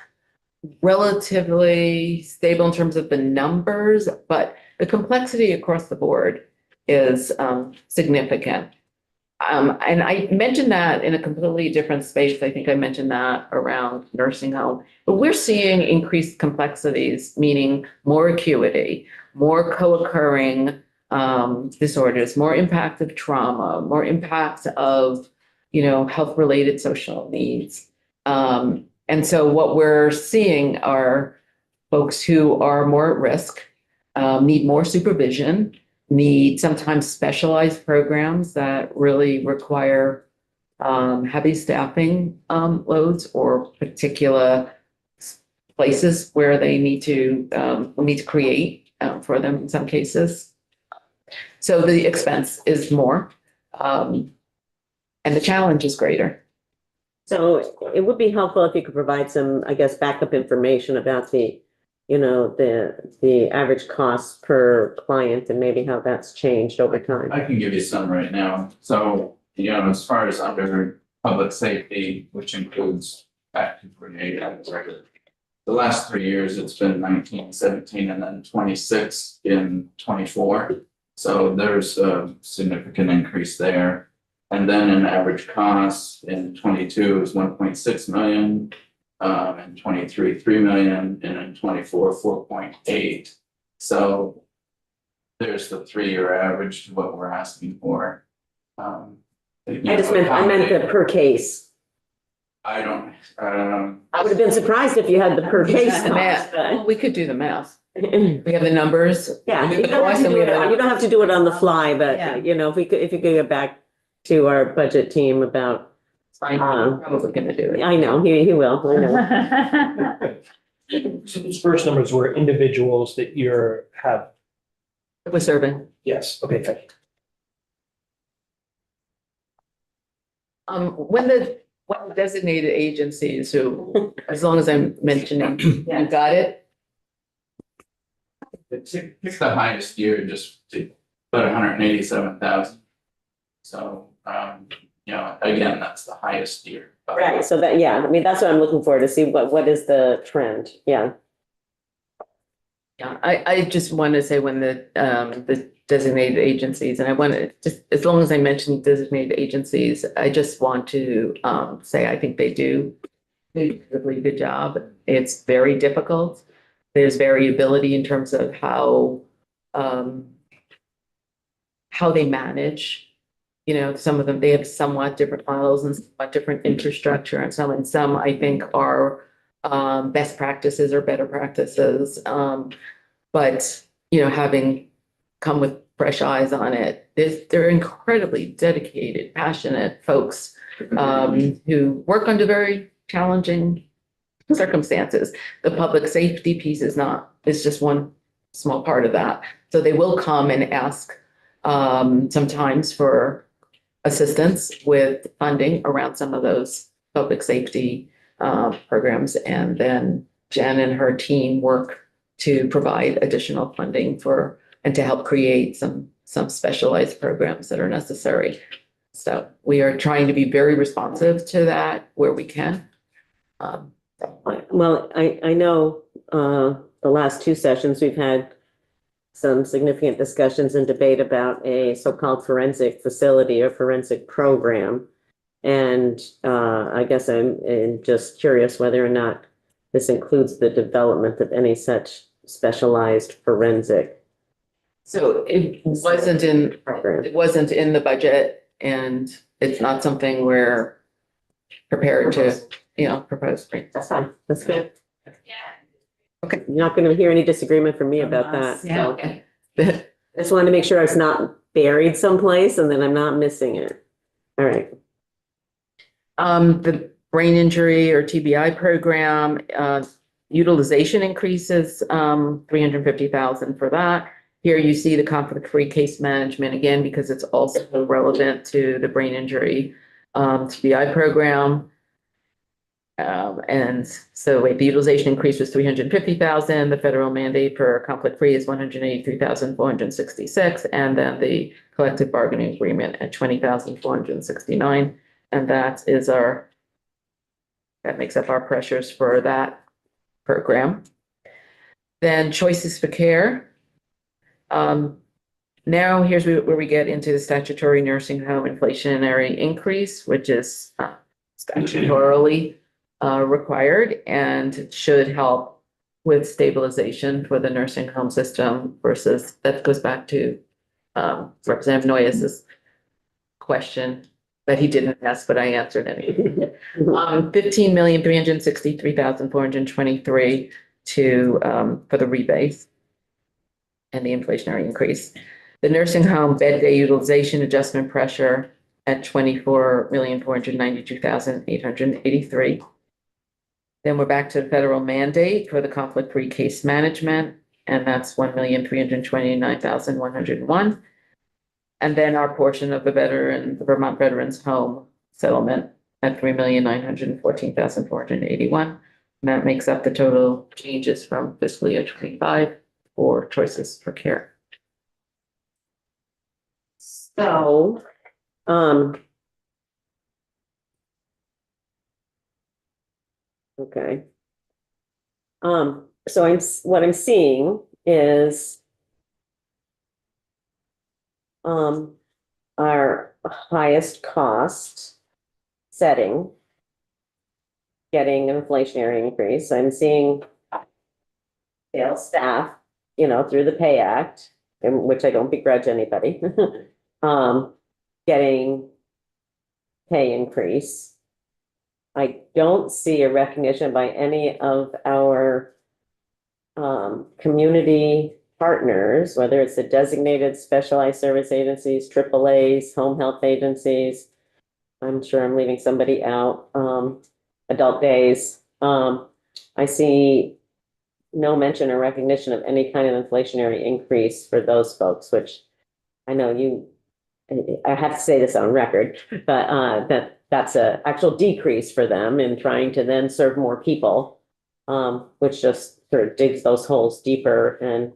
[SPEAKER 6] relatively stable in terms of the numbers, but the complexity across the board is significant. And I mentioned that in a completely different space. I think I mentioned that around nursing home. But we're seeing increased complexities, meaning more acuity, more co-occurring disorders, more impact of trauma, more impact of, health-related social needs. And so what we're seeing are folks who are more at risk, need more supervision, need sometimes specialized programs that really require heavy staffing loads or particular places where they need to create for them in some cases. So the expense is more, and the challenge is greater.
[SPEAKER 1] So it would be helpful if you could provide some, I guess, backup information about the average cost per client and maybe how that's changed over time.
[SPEAKER 5] I can give you some right now. So, as far as under public safety, which includes Act 248, the last 3 years, it's been 19, 17, and then 26 in 24. So there's a significant increase there. And then an average cost in 22 is 1.6 million. In 23, 3 million, and in 24, 4.8. So there's the 3-year average to what we're asking for.
[SPEAKER 1] I meant the per case.
[SPEAKER 5] I don't,
[SPEAKER 1] I would have been surprised if you had the per case
[SPEAKER 6] The math.
[SPEAKER 1] cost,
[SPEAKER 6] Well, we could do the math.
[SPEAKER 1] but.
[SPEAKER 6] We have the numbers.
[SPEAKER 1] Yeah,
[SPEAKER 6] We
[SPEAKER 1] you
[SPEAKER 6] have the
[SPEAKER 1] don't have
[SPEAKER 6] cost
[SPEAKER 1] to
[SPEAKER 6] and
[SPEAKER 1] do
[SPEAKER 6] we have
[SPEAKER 1] it,
[SPEAKER 6] the
[SPEAKER 1] you don't have to do it on the fly, but
[SPEAKER 6] Yeah.
[SPEAKER 1] if you could get back to our budget team about,
[SPEAKER 6] Fine, I'm probably gonna do it.
[SPEAKER 1] I know, he will, I know.
[SPEAKER 2] So those first numbers were individuals that have,
[SPEAKER 6] We're serving.
[SPEAKER 2] yes, okay, thank you.
[SPEAKER 6] When the designated agencies who, as long as I'm mentioning, you got it?
[SPEAKER 5] it's the highest year, just to about 187,000. So, again, that's the highest year.
[SPEAKER 1] Right, so that, yeah, I mean, that's what I'm looking for, to see what is the trend, yeah.
[SPEAKER 6] Yeah, I just want to say when the designated agencies, and I want to, just as long as I mention designated agencies, I just want to say I think they do a really good job. It's very difficult. There's variability in terms of how they manage. Some of them, they have somewhat different models and somewhat different infrastructure, and some I think are best practices or better practices. But having come with fresh eyes on it, they're incredibly dedicated, passionate folks who work under very challenging circumstances. The public safety piece is just one small part of that. So they will come and ask sometimes for assistance with funding around some of those public safety programs. And then Jen and her team work to provide additional funding and to help create some specialized programs that are necessary. So we are trying to be very responsive to that where we can.
[SPEAKER 1] Well, I know the last 2 sessions, we've had some significant discussions and debate about a so-called forensic facility or forensic program. And I guess I'm just curious whether or not this includes the development of any such specialized forensic.
[SPEAKER 6] So it wasn't in the budget, and it's not something we're prepared to, propose.
[SPEAKER 1] That's fine, that's good.
[SPEAKER 4] Yeah.
[SPEAKER 1] Okay, you're not gonna hear any disagreement from me about that.
[SPEAKER 6] Yeah,
[SPEAKER 1] So
[SPEAKER 6] okay.
[SPEAKER 1] I just wanted to make sure it's not buried someplace and then I'm not missing it. All right.
[SPEAKER 6] The brain injury or TBI program, utilization increases, 350,000 for that. Here you see the conflict-free case management again, because it's also relevant to the brain injury TBI program. And so wait, the utilization increase was 350,000. The federal mandate for conflict-free is 183,466, and then the collective bargaining agreement at 20,469. And that makes up our pressures for that program. Then choices for care. Now here's where we get into the statutory nursing home inflationary increase, which is statutorily required and should help with stabilization for the nursing home system versus, that goes back to Representative Noyes's question that he didn't ask, but I answered anyway. 15,363,423 for the rebate and the inflationary increase. The nursing home bed day utilization adjustment pressure at 24,492,883. Then we're back to the federal mandate for the conflict-free case management, and that's 1,329,101. And then our portion of the Vermont Veterans Home settlement at 3,914,481. And that makes up the total changes from fiscal year 25 for choices for care.
[SPEAKER 1] So, okay. So what I'm seeing is our highest cost setting getting an inflationary increase. I'm seeing sales staff, through the Pay Act, in which I don't begrudge anybody, getting pay increase. I don't see a recognition by any of our community partners, whether it's the designated specialized service agencies, AAAs, home health agencies. I'm sure I'm leaving somebody out. Adult days. I see no mention or recognition of any kind of inflationary increase for those folks, which I know I have to say this on record, but that's a actual decrease for them in trying to then serve more people, which just sort of digs those holes deeper and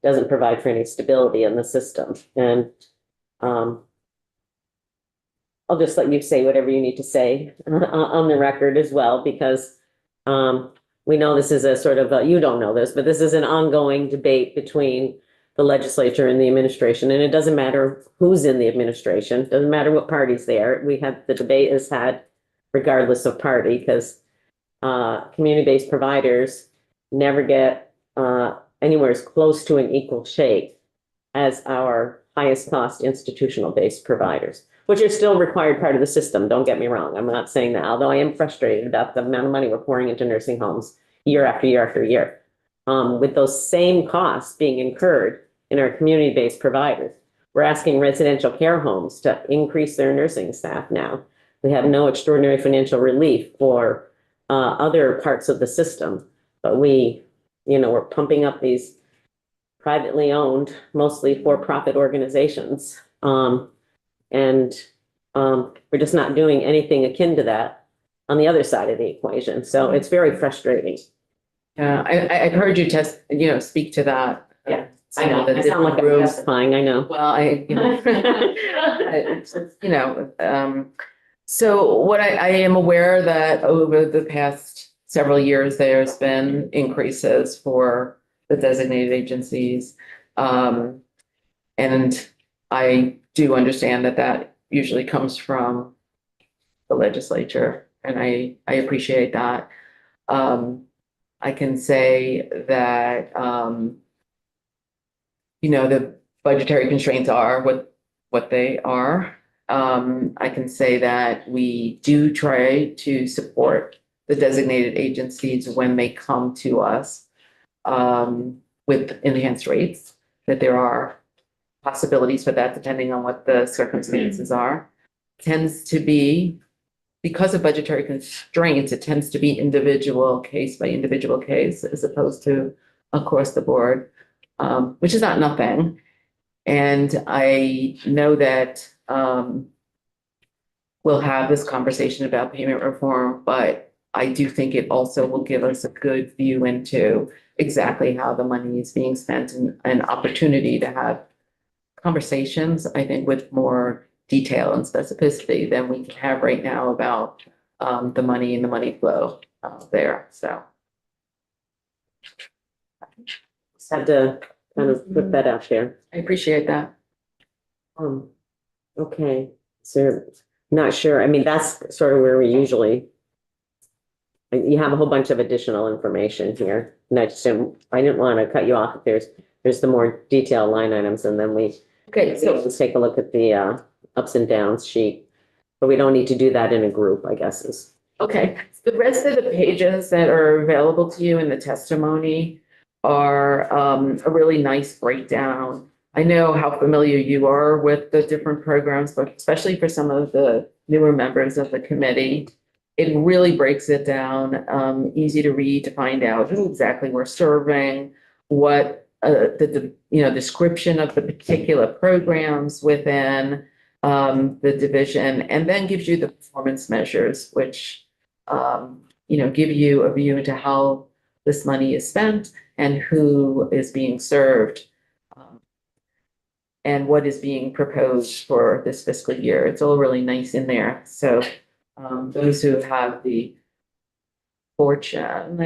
[SPEAKER 1] doesn't provide for any stability in the system. And I'll just let you say whatever you need to say on the record as well, because we know this is a sort of, you don't know this, but this is an ongoing debate between the legislature and the administration, and it doesn't matter who's in the administration, it doesn't matter what party's there. The debate is had regardless of party, because community-based providers never get anywhere as close to an equal shake as our highest cost institutional-based providers, which are still required part of the system. Don't get me wrong. I'm not saying that, although I am frustrated about the amount of money we're pouring into nursing homes year after year after year. With those same costs being incurred in our community-based providers, we're asking residential care homes to increase their nursing staff now. We have no extraordinary financial relief for other parts of the system, but we're pumping up these privately owned, mostly for-profit organizations. And we're just not doing anything akin to that on the other side of the equation. So it's very frustrating.
[SPEAKER 6] Yeah, I've heard you speak to that.
[SPEAKER 1] Yeah,
[SPEAKER 6] I know that
[SPEAKER 1] I sound like I'm testifying, I know.
[SPEAKER 6] Well, so what I am aware that over the past several years, there's been increases for the designated agencies. And I do understand that usually comes from the legislature, and I appreciate that. I can say that, the budgetary constraints are what they are. I can say that we do try to support the designated agencies when they come to us with enhanced rates, that there are possibilities for that depending on what the circumstances are. Tends to be because of budgetary constraints, it tends to be individual case by individual case as opposed to across the board, which is not nothing. And I know that we'll have this conversation about payment reform, but I do think it also will give us a good view into exactly how the money is being spent and an opportunity to have conversations, I think, with more detail and specificity than we can have right now about the money and the money flow there. So
[SPEAKER 1] Just had to kind of put that out there.
[SPEAKER 6] I appreciate that.
[SPEAKER 1] Okay, so not sure. I mean, that's sort of where we usually. You have a whole bunch of additional information here. And I didn't want to cut you off if there's the more detailed line items and then we.
[SPEAKER 6] Okay, so
[SPEAKER 1] Let's take a look at the ups and downs sheet. But we don't need to do that in a group, I guess is.
[SPEAKER 6] okay, the rest of the pages that are available to you in the testimony are a really nice breakdown. I know how familiar you are with the different programs, but especially for some of the newer members of the committee, it really breaks it down, easy to read, to find out who exactly we're serving, what the description of the particular programs within the division, and then gives you the performance measures, which give you a view into how this money is spent and who is being served, and what is being proposed for this fiscal year. It's all really nice in there. So those who have the fortune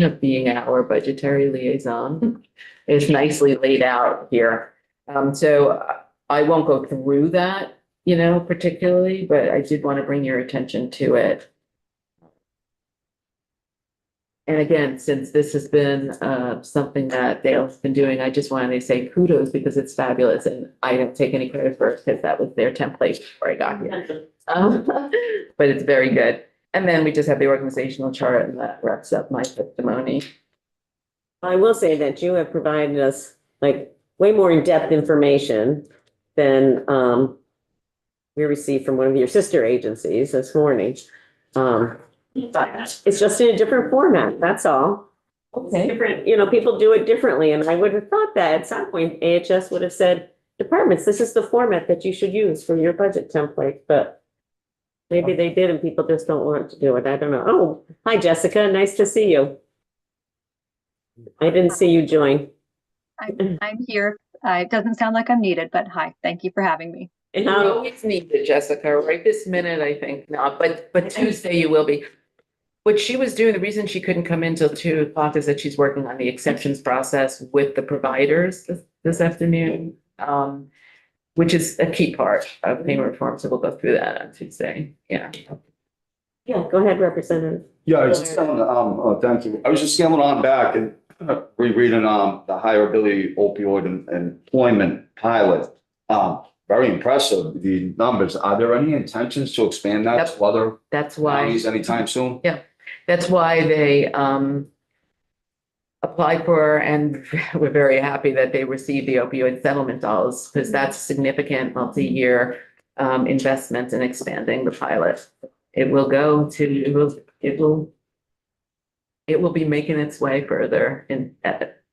[SPEAKER 6] of being our budgetary liaison is nicely laid out here. So I won't go through that, particularly, but I did want to bring your attention to it. And again, since this has been something that Dale's been doing, I just wanted to say kudos because it's fabulous, and I don't take any credit for it because that was their template before I got here. But it's very good. And then we just have the organizational chart, and that wraps up my testimony.
[SPEAKER 1] I will say that you have provided us like way more in-depth information than we received from one of your sister agencies this morning. But it's just in a different format, that's all.
[SPEAKER 6] Okay.
[SPEAKER 1] Different, people do it differently, and I would have thought that at some point AHS would have said, departments, this is the format that you should use for your budget template, but maybe they did and people just don't want to do it. I don't know. Oh, hi, Jessica. Nice to see you. I didn't see you join.
[SPEAKER 10] I'm here. It doesn't sound like I'm needed, but hi, thank you for having me.
[SPEAKER 6] And you always need it, Jessica, right this minute, I think not, but Tuesday you will be. What she was doing, the reason she couldn't come in till 2:00 is that she's working on the exceptions process with the providers this afternoon, which is a key part of payment reform. So we'll go through that on Tuesday. Yeah.
[SPEAKER 1] Yeah, go ahead, Representative.
[SPEAKER 3] Yeah, I was just, thank you. I was just scaling on back and rereading, the higher ability opioid and employment pilot. Very impressive, the numbers. Are there any intentions to expand that to other
[SPEAKER 6] That's why.
[SPEAKER 3] counties anytime soon?
[SPEAKER 6] That's why they applied for, and we're very happy that they received the opioid settlement dollars, because that's significant multi-year investment in expanding the pilot. It will go to, it will be making its way further in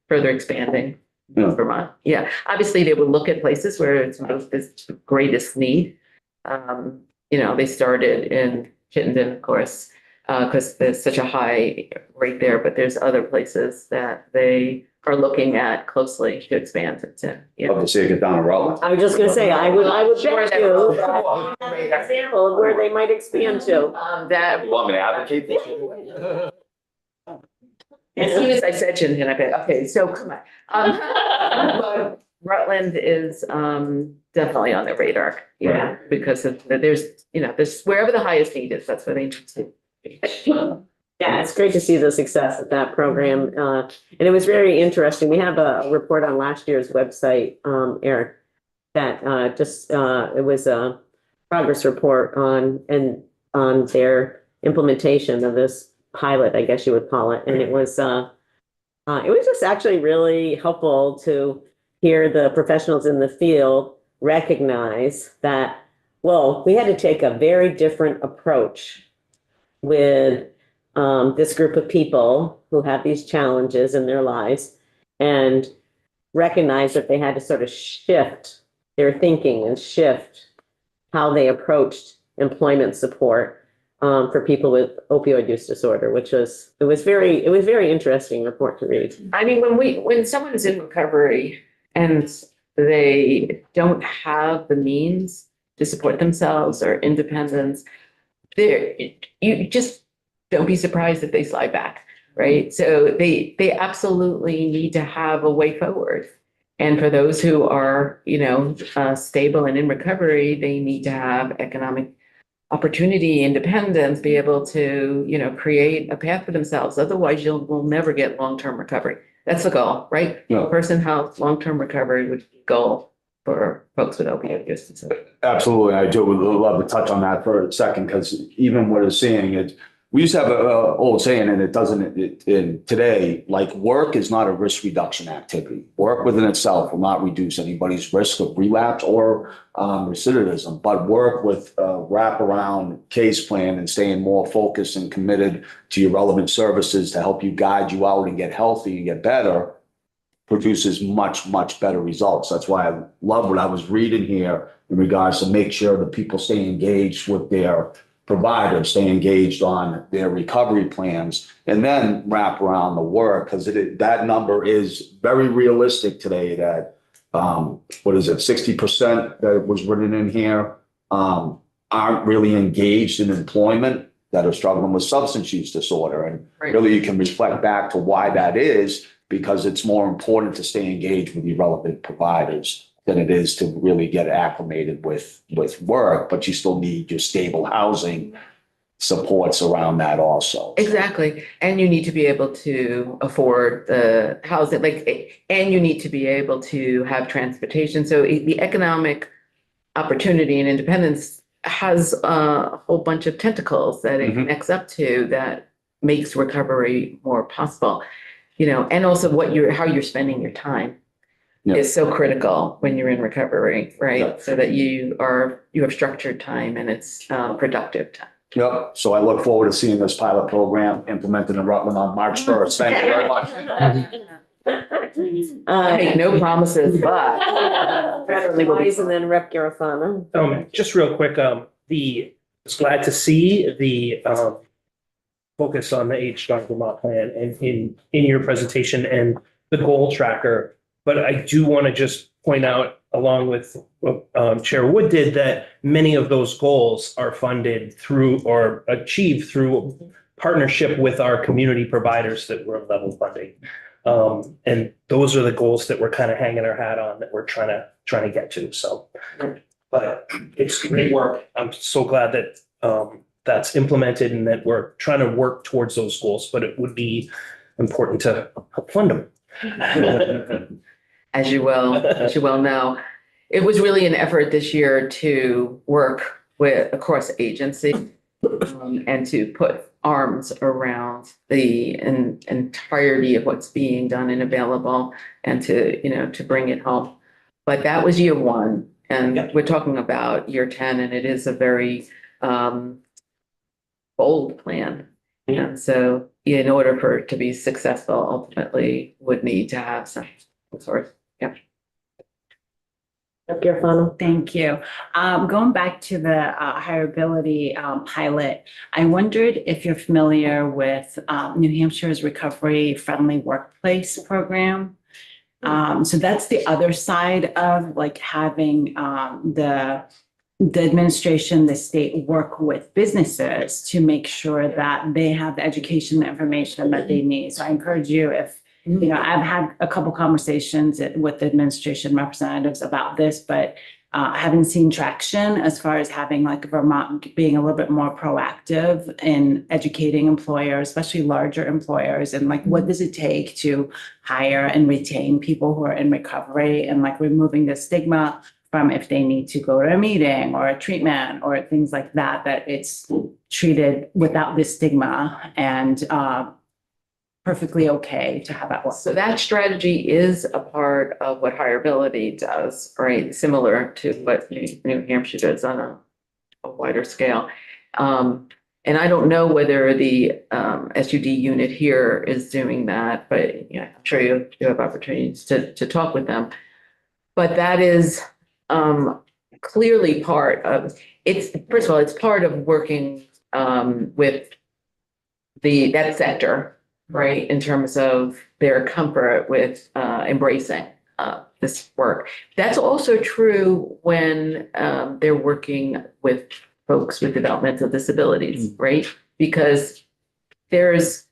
[SPEAKER 6] further expanding
[SPEAKER 3] Yeah.
[SPEAKER 6] Vermont. Yeah, obviously they will look at places where it's the greatest need. They started in Chittenden, of course, because there's such a high rate there, but there's other places that they are looking at closely to expand it to.
[SPEAKER 3] Love to see it get down to Rutland.
[SPEAKER 1] I was just gonna say, I would
[SPEAKER 6] Sure,
[SPEAKER 1] bet
[SPEAKER 6] that
[SPEAKER 1] you
[SPEAKER 6] will-
[SPEAKER 1] an example of where they might expand to.
[SPEAKER 6] That,
[SPEAKER 3] You want me to advocate this? year?
[SPEAKER 6] as soon as I said Chittenden, I bet, okay, so come on. But Rutland is definitely on the radar, because of, there's wherever the highest need is, that's where they need to.
[SPEAKER 1] Yeah, it's great to see the success of that program. And it was very interesting. We have a report on last year's website, Eric, that it was a progress report on their implementation of this pilot, I guess you would call it. And it was just actually really helpful to hear the professionals in the field recognize that Well, we had to take a very different approach with this group of people who have these challenges in their lives and recognize that they had to sort of shift their thinking and shift how they approached employment support for people with opioid use disorder, it was very interesting report to read.
[SPEAKER 6] I mean, when someone's in recovery and they don't have the means to support themselves or independence, you just don't be surprised if they slide back, right? So they absolutely need to have a way forward. And for those who are, stable and in recovery, they need to have economic opportunity, independence, be able to, create a path for themselves. Otherwise, will never get long-term recovery. That's the goal, right?
[SPEAKER 3] Yeah.
[SPEAKER 6] Person health, long-term recovery would be the goal for folks with opioid use disorder.
[SPEAKER 3] Absolutely. I do would love to touch on that for a second, because even what it's saying, we used to have a old saying, and it doesn't in today, like work is not a risk reduction activity. Work within itself will not reduce anybody's risk of relapse or recidivism, but work with a wraparound case plan and staying more focused and committed to your relevant services to help you guide you out and get healthy and get better produces much, much better results. That's why I love what I was reading here in regards to make sure that people stay engaged with their providers, stay engaged on their recovery plans, and then wrap around the work, because that number is very realistic today that, 60% that was written in here aren't really engaged in employment, that are struggling with substance use disorder. And
[SPEAKER 6] Right.
[SPEAKER 3] really you can reflect back to why that is, because it's more important to stay engaged with your relevant providers than it is to really get acclimated with work, but you still need your stable housing supports around that also.
[SPEAKER 6] Exactly. And you need to be able to afford the housing, and you need to be able to have transportation. So the economic opportunity and independence has a whole bunch of tentacles that it
[SPEAKER 3] Mhm.
[SPEAKER 6] connects up to that makes recovery more possible. And also how you're spending your time
[SPEAKER 3] Yeah.
[SPEAKER 6] is so critical when you're in recovery, right?
[SPEAKER 3] Yeah.
[SPEAKER 6] So that you have structured time and it's productive time.
[SPEAKER 3] Yep. So I look forward to seeing this pilot program implemented in Rutland on March 1st. Thank you very much.
[SPEAKER 6] I make no promises, but
[SPEAKER 1] Wise and then Rep. Garofano.
[SPEAKER 2] Just real quick, was glad to see the focus on the H-Star Vermont plan and in your presentation and the goal tracker. But I do want to just point out, along with what Chair Wood did, that many of those goals are funded through or achieved through partnership with our community providers that we're level funding. And those are the goals that we're kind of hanging our hat on, that we're trying to get to. So, but it's great work. I'm so glad that that's implemented and that we're trying to work towards those goals, but it would be important to help fund them.
[SPEAKER 6] as you well know, it was really an effort this year to work across agency and to put arms around the entirety of what's being done and available, and to bring it home. But that was year one, and
[SPEAKER 2] Yep.
[SPEAKER 6] we're talking about year 10, and it is a very bold plan. And so in order for it to be successful, ultimately would need to have some sort. Yeah.
[SPEAKER 1] Rep. Garofano.
[SPEAKER 11] Thank you. Going back to the hireability pilot, I wondered if you're familiar with New Hampshire's Recovery Friendly Workplace program. So that's the other side of having the administration, the state work with businesses to make sure that they have the education, the information that they need. So I encourage you, if I've had a couple conversations with the administration representatives about this, but I haven't seen traction as far as having Vermont being a little bit more proactive in educating employers, especially larger employers, and what does it take to hire and retain people who are in recovery, and removing the stigma from if they need to go to a meeting or a treatment or things like that, that it's treated without this stigma and perfectly okay to have that work.
[SPEAKER 6] So that strategy is a part of what hireability does, right? Similar to what New Hampshire does on a wider scale. And I don't know whether the SUD unit here is doing that, but you know, I'm sure you have opportunities to talk with them. But that is clearly part of, it's, first of all, it's part of working with that sector, right, in terms of their comfort with embracing this work. That's also true when they're working with folks with developmental disabilities, right? Because there's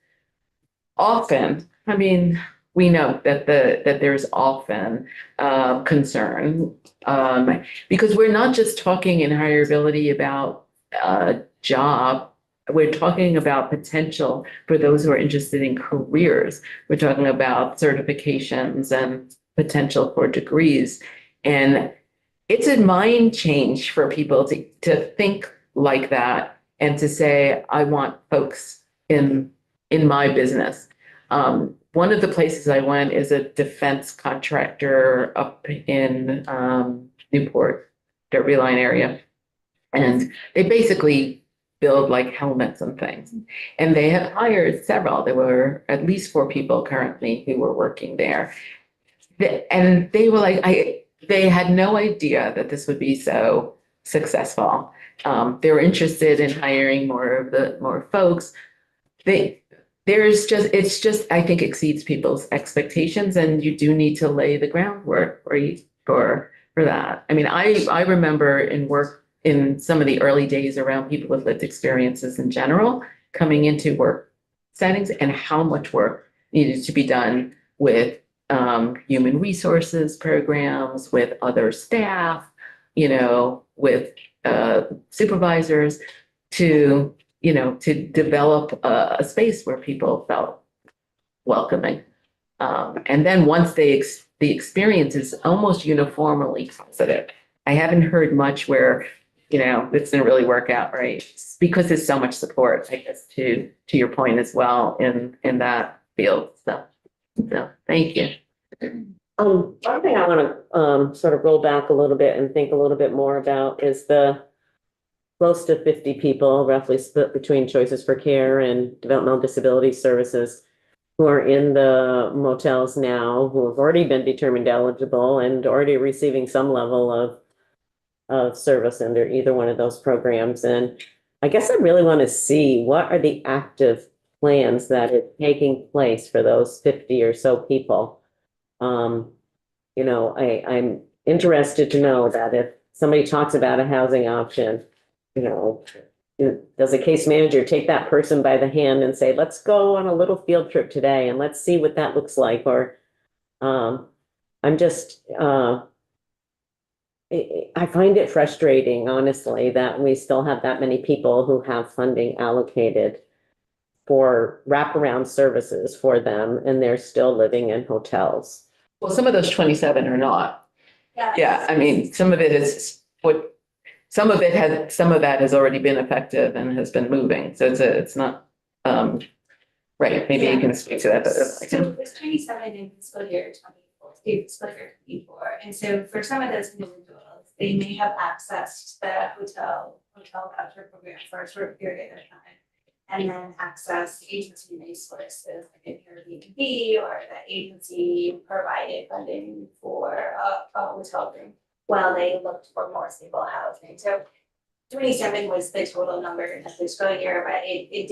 [SPEAKER 6] often, I mean, we know that there's often concern because we're not just talking in higher ability about a job. We're talking about potential for those who are interested in careers. We're talking about certifications and potential for degrees. And it's a mind change for people to think like that and to say, I want folks in my business. One of the places I went is a defense contractor up in Newport, Derby Line area. And they basically build like helmets and things. And they have hired several. There were at least 4 people currently who were working there. And they were like, they had no idea that this would be so successful. They were interested in hiring more folks. It's just, I think, exceeds people's expectations, and you do need to lay the groundwork for that. I mean, I remember in some of the early days around people with lived experiences in general, coming into work settings and how much work needed to be done with human resources programs, with other staff, you know, with supervisors to develop a space where people felt welcoming. And then once the experience is almost uniformly positive. I haven't heard much where, you know, this didn't really work out right, because there's so much support, I guess, to your point as well in that field. So thank you.
[SPEAKER 1] One thing I want to sort of roll back a little bit and think a little bit more about is the close to 50 people, roughly split between Choices for Care and Developmental Disability Services, who are in the motels now, who have already been determined eligible and already receiving some level of service under either one of those programs. And I guess I really want to see what are the active plans that is taking place for those 50 or so people. You know, I'm interested to know that if somebody talks about a housing option, you know, does a case manager take that person by the hand and say, let's go on a little field trip today and let's see what that looks like? Or I'm just, I find it frustrating, honestly, that we still have that many people who have funding allocated for wraparound services for them, and they're still living in hotels.
[SPEAKER 6] Well, some of those 27 are not. Yeah, I mean, some of that has already been effective and has been moving. So it's not, right, maybe you can speak to that.
[SPEAKER 7] So it was 27 in fiscal year 24. And so for some of those individuals, they may have accessed the hotel voucher program for a short period of time. And then access agency resources like an Airbnb, or the agency provided funding for a hotel room while they looked for more stable housing. So 27 was the total number in the fiscal year, but it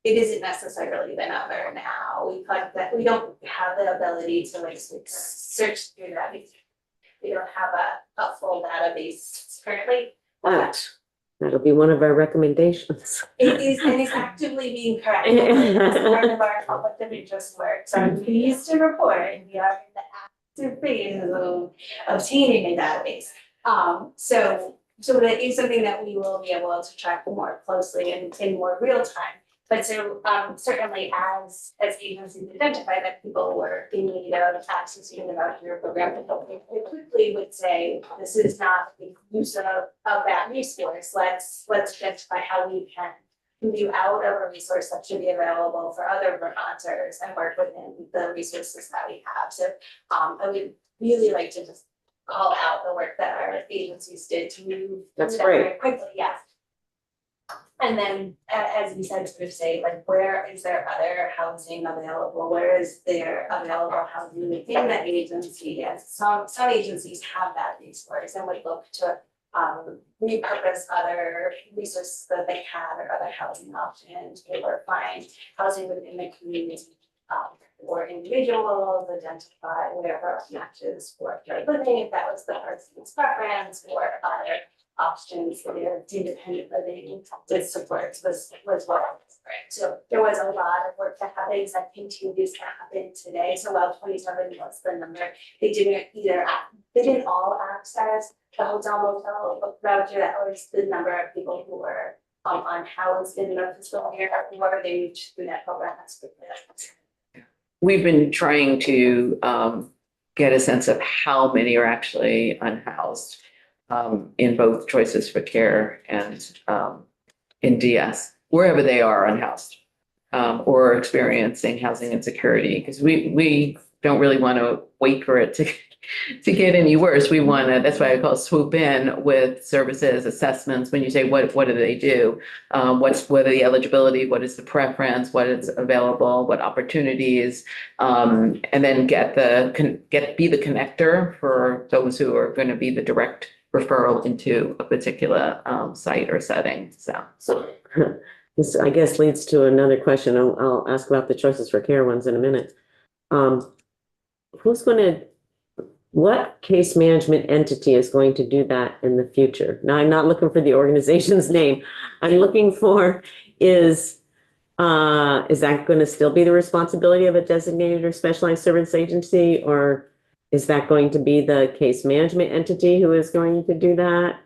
[SPEAKER 7] isn't necessarily the number now. We find that we don't have the ability to like search through that. We don't have a full database currently.
[SPEAKER 1] But that'll be one of our recommendations.
[SPEAKER 7] It is, and it's actively being corrected as part of our conflict of interest work. So I'm pleased to report, and we are in the active phase of obtaining a database. So that is something that we will be able to track more closely and in more real time. But so certainly as agencies identify that people were in need of accessing the voucher program, we quickly would say, this is not the use of that resource. Let's identify how we can move you out of a resource that should be available for other Vermonters and work within the resources that we have. So I would really like to just call out the work that our agencies did to move
[SPEAKER 1] That's
[SPEAKER 7] that
[SPEAKER 1] great.
[SPEAKER 7] very quickly. Yes. And then, as you said, sort of say, like, where is there other housing available? Where is there available housing within the agency? Yes, some agencies have that resource and would look to repurpose other resources that they had or other housing options, or find housing within the community. For individuals, identify wherever matches for their living, if that was the person's preference, or other options for their independent living with supports was what was right. So there was a lot of work that happened that continues to happen today. So while 27 was the number, they didn't all access the hotel motel voucher. That was the number of people who were unhoused in the fiscal year, or they reached through that program as quickly as possible.
[SPEAKER 6] We've been trying to get a sense of how many are actually unhoused in both Choices for Care and in DS, wherever they are unhoused or experiencing housing insecurity, because we don't really want to wait for it to get any worse. We want to, that's why I call swoop in with services, assessments. When you say what do they do? What are the eligibility? What is the preference? What is available? What opportunities? And then be the connector for those who are going to be the direct referral into a particular site or setting. So
[SPEAKER 1] This, I guess, leads to another question. I'll ask about the Choices for Care ones in a minute. What case management entity is going to do that in the future? Now, I'm not looking for the organization's name. I'm looking for is that going to still be the responsibility of a designated or specialized service agency, or is that going to be the case management entity who is going to do that?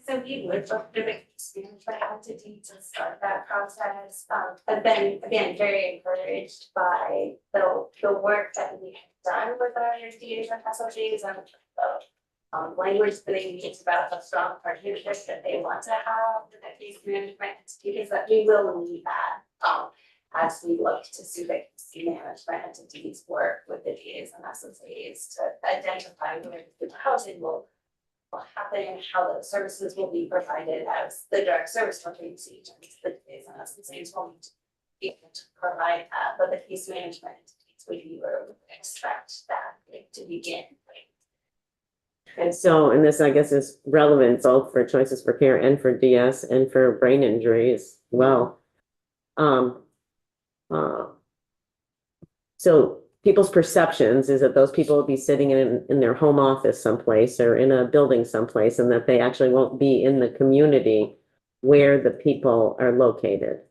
[SPEAKER 7] So we would look to the experience for entity to start that process, but then again, very encouraged by the work that we have done with our DAs and SLGs and the language that they need about the strong partnership that they want to have with the case management entity, is that we will need that as we look to see the case management entities work with the DAs and SLGs to identify where the housing will happen, how the services will be provided as the direct service delivery agents, the DAs and SLGs will need to be able to provide that, but the case management entities would expect that to begin.
[SPEAKER 1] And so, and this, I guess, is relevant both for Choices for Care and for DS and for brain injury as well. So people's perceptions is that those people will be sitting in their home office someplace or in a building someplace, and that they actually won't be in the community where the people are located.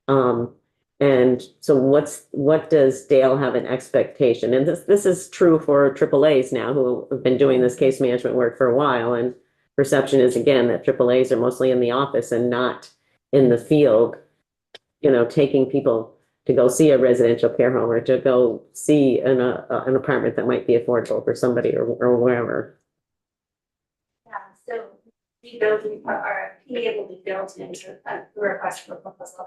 [SPEAKER 1] And so what does Dale have an expectation? And this is true for AAAs now, who have been doing this case management work for a while. And perception is, again, that AAAs are mostly in the office and not in the field, taking people to go see a residential care home or to go see an apartment that might be affordable for somebody or wherever.
[SPEAKER 7] Yeah, so rebuilding our RFP will be built into a request for proposal.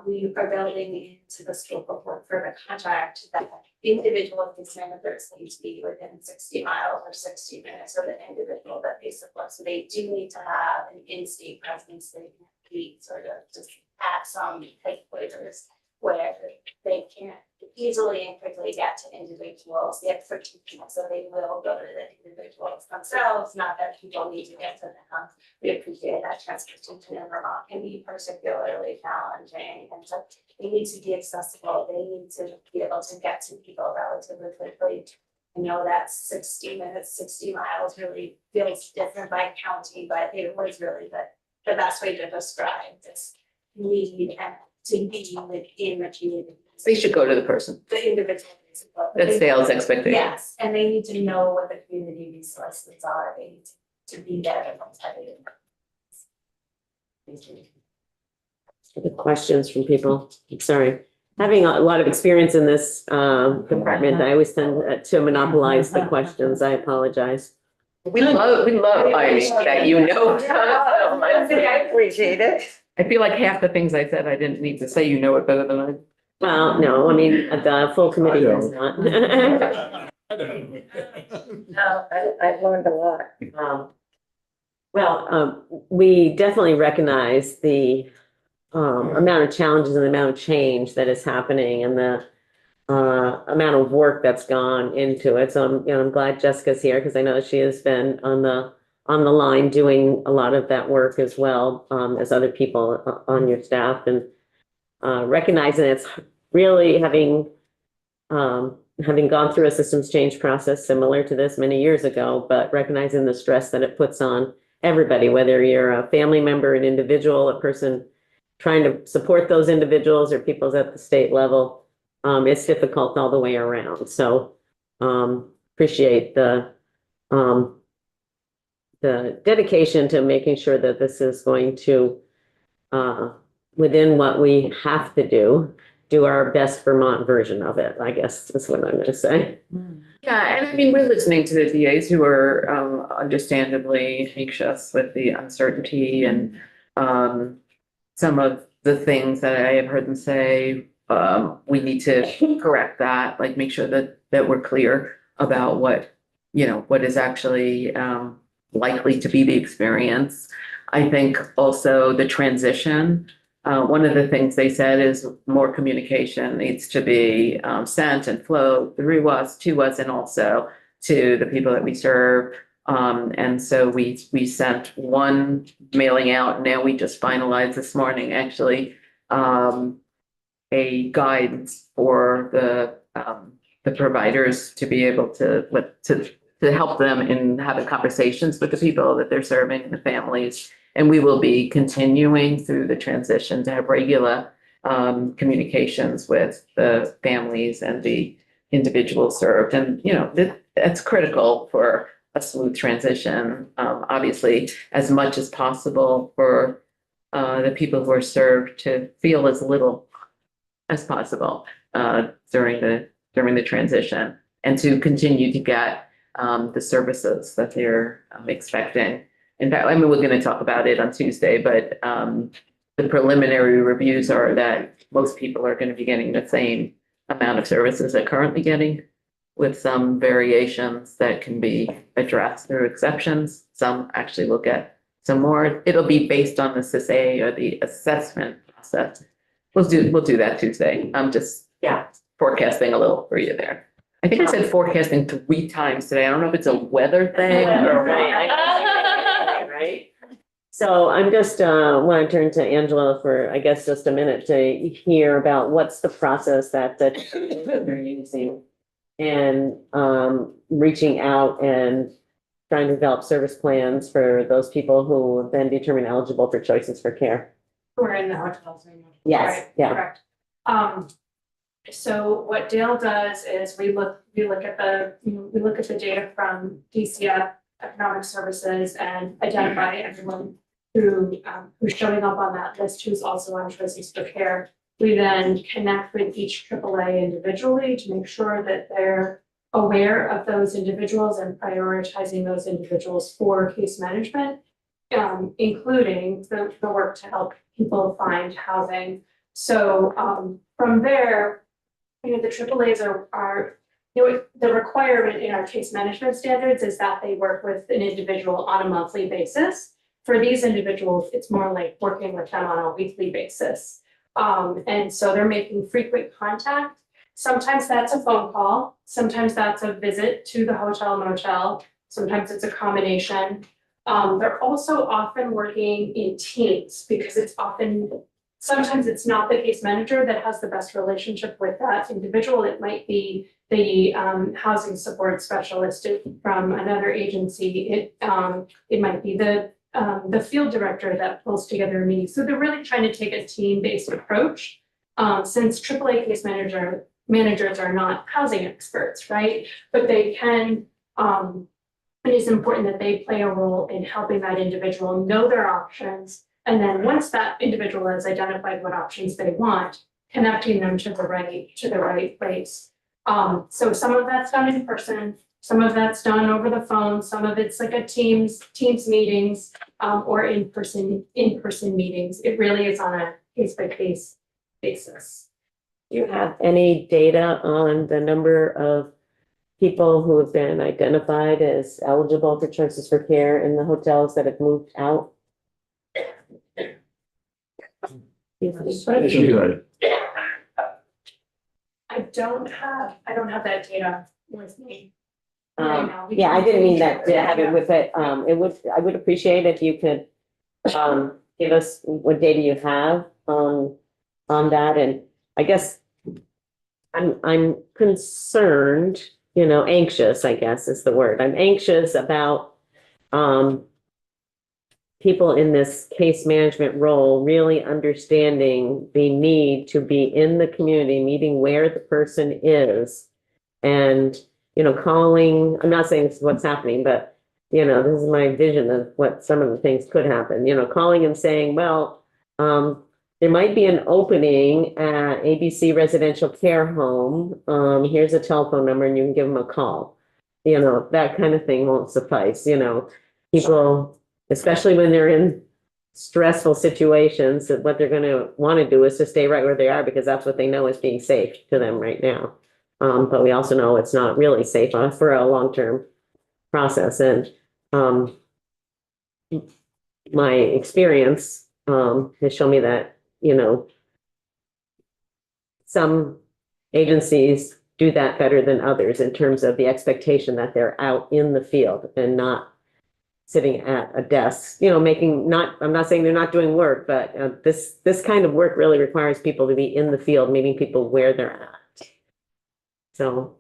[SPEAKER 7] We are building into the scope of work for the contract that individual case managers need to be within 60 miles or 60 minutes of the individual that they support. So they do need to have an in-state presence. They need sort of just at some headquarters where they can easily and quickly get to individuals, the expertise, so they will go to the individuals themselves, not that people need to get to them. We appreciate that transportation in Vermont can be particularly challenging, and so they need to be accessible, they need to be able to get to people relatively quickly. I know that 60 minutes, 60 miles really feels different by county, but it was really the best way to describe this need and to be within the community.
[SPEAKER 6] they should go to the person.
[SPEAKER 7] The individual.
[SPEAKER 6] That's Dale's expectation.
[SPEAKER 7] Yes, and they need to know what the community resources are, they need to be there and competitive.
[SPEAKER 1] The questions from people. I'm sorry. Having a lot of experience in this department, I always tend to monopolize the questions. I apologize.
[SPEAKER 6] We love finding that
[SPEAKER 7] I appreciate it.
[SPEAKER 6] I feel like half the things I said, I didn't need to say, it better than I.
[SPEAKER 1] Well, no, I mean, the full committee does not.
[SPEAKER 11] No, I've learned a lot.
[SPEAKER 1] Well, we definitely recognize the amount of challenges and the amount of change that is happening and the amount of work that's gone into it. So I'm glad Jessica's here because I know she has been on the line doing a lot of that work as well, as other people on your staff, and recognizing it's really having gone through a systems change process similar to this many years ago, but recognizing the stress that it puts on everybody, whether you're a family member, an individual, a person trying to support those individuals or people's at the state level. It's difficult all the way around. So appreciate the dedication to making sure that this is going to, within what we have to do our best Vermont version of it, I guess is what I'm going to say.
[SPEAKER 6] Yeah, and I mean, we're listening to the DAs who are understandably anxious with the uncertainty and some of the things that I have heard them say. We need to correct that, like make sure that we're clear about what is actually likely to be the experience. I think also the transition. One of the things they said is more communication needs to be sent and flow through us, to us, and also to the people that we serve. And so we sent one mailing out. Now we just finalized this morning, actually, a guidance for the providers to be able to help them in having conversations with the people that they're serving and the families. And we will be continuing through the transition to have regular communications with the families and the individuals served. And, that's critical for a smooth transition, obviously, as much as possible for the people who are served to feel as little as possible during the transition, and to continue to get the services that they're expecting. In fact, we're going to talk about it on Tuesday, but the preliminary reviews are that most people are going to be getting the same amount of services they're currently getting, with some variations that can be addressed through exceptions. Some actually will get some more. It'll be based on the CISA or the assessment process. We'll do that Tuesday. I'm just forecasting a little for you there. I think I said forecasting 3 times today. I don't know if it's a weather thing or
[SPEAKER 1] Right. So I'm just want to turn to Angela for, I guess, just a minute to hear about what's the process that you're using and reaching out and trying to develop service plans for those people who have been determined eligible for choices for care.
[SPEAKER 4] We're in the hotels.
[SPEAKER 1] Yes,
[SPEAKER 4] Right,
[SPEAKER 1] yeah.
[SPEAKER 4] correct. So what Dale does is we look at the data from DCF Economic Services and identify everyone who's showing up on that list who's also on choices for care. We then connect with each AAA individually to make sure that they're aware of those individuals and prioritizing those individuals for case management, including the work to help people find housing. So from there, the AAAs are the requirement in our case management standards is that they work with an individual on a monthly basis. For these individuals, it's more like working with them on a weekly basis. And so they're making frequent contact. Sometimes that's a phone call. Sometimes that's a visit to the hotel motel. Sometimes it's a combination. They're also often working in teams because sometimes it's not the case manager that has the best relationship with that individual. It might be the housing support specialist from another agency. It might be the field director that pulls together a meeting. So they're really trying to take a team-based approach. Since AAA case managers are not housing experts, right? But they can, it is important that they play a role in helping that individual know their options. And then once that individual has identified what options they want, connecting them to the right place. So some of that's done in person, some of that's done over the phone, some of it's like a teams meetings, or in-person meetings. It really is on a case-by-case basis.
[SPEAKER 1] Do you have any data on the number of people who have been identified as eligible for choices for care in the hotels that have moved out?
[SPEAKER 4] I don't have that data with me. right now. We
[SPEAKER 1] Yeah, I
[SPEAKER 4] can-
[SPEAKER 1] didn't mean that to have it with it. I would appreciate if you could give us what data you have on that. And I guess I'm concerned, anxious, I guess is the word. I'm anxious about people in this case management role really understanding the need to be in the community, meeting where the person is. And, calling, I'm not saying this is what's happening, but, this is my vision of what some of the things could happen, calling and saying, well, there might be an opening at ABC Residential Care Home. Here's a telephone number and you can give them a call. That kind of thing won't suffice, people, especially when they're in stressful situations, that what they're gonna want to do is to stay right where they are because that's what they know is being safe to them right now. But we also know it's not really safe for a long-term process. And my experience has shown me that, some agencies do that better than others in terms of the expectation that they're out in the field and not sitting at a desk, I'm not saying they're not doing work, but this kind of work really requires people to be in the field, meeting people where they're at. So,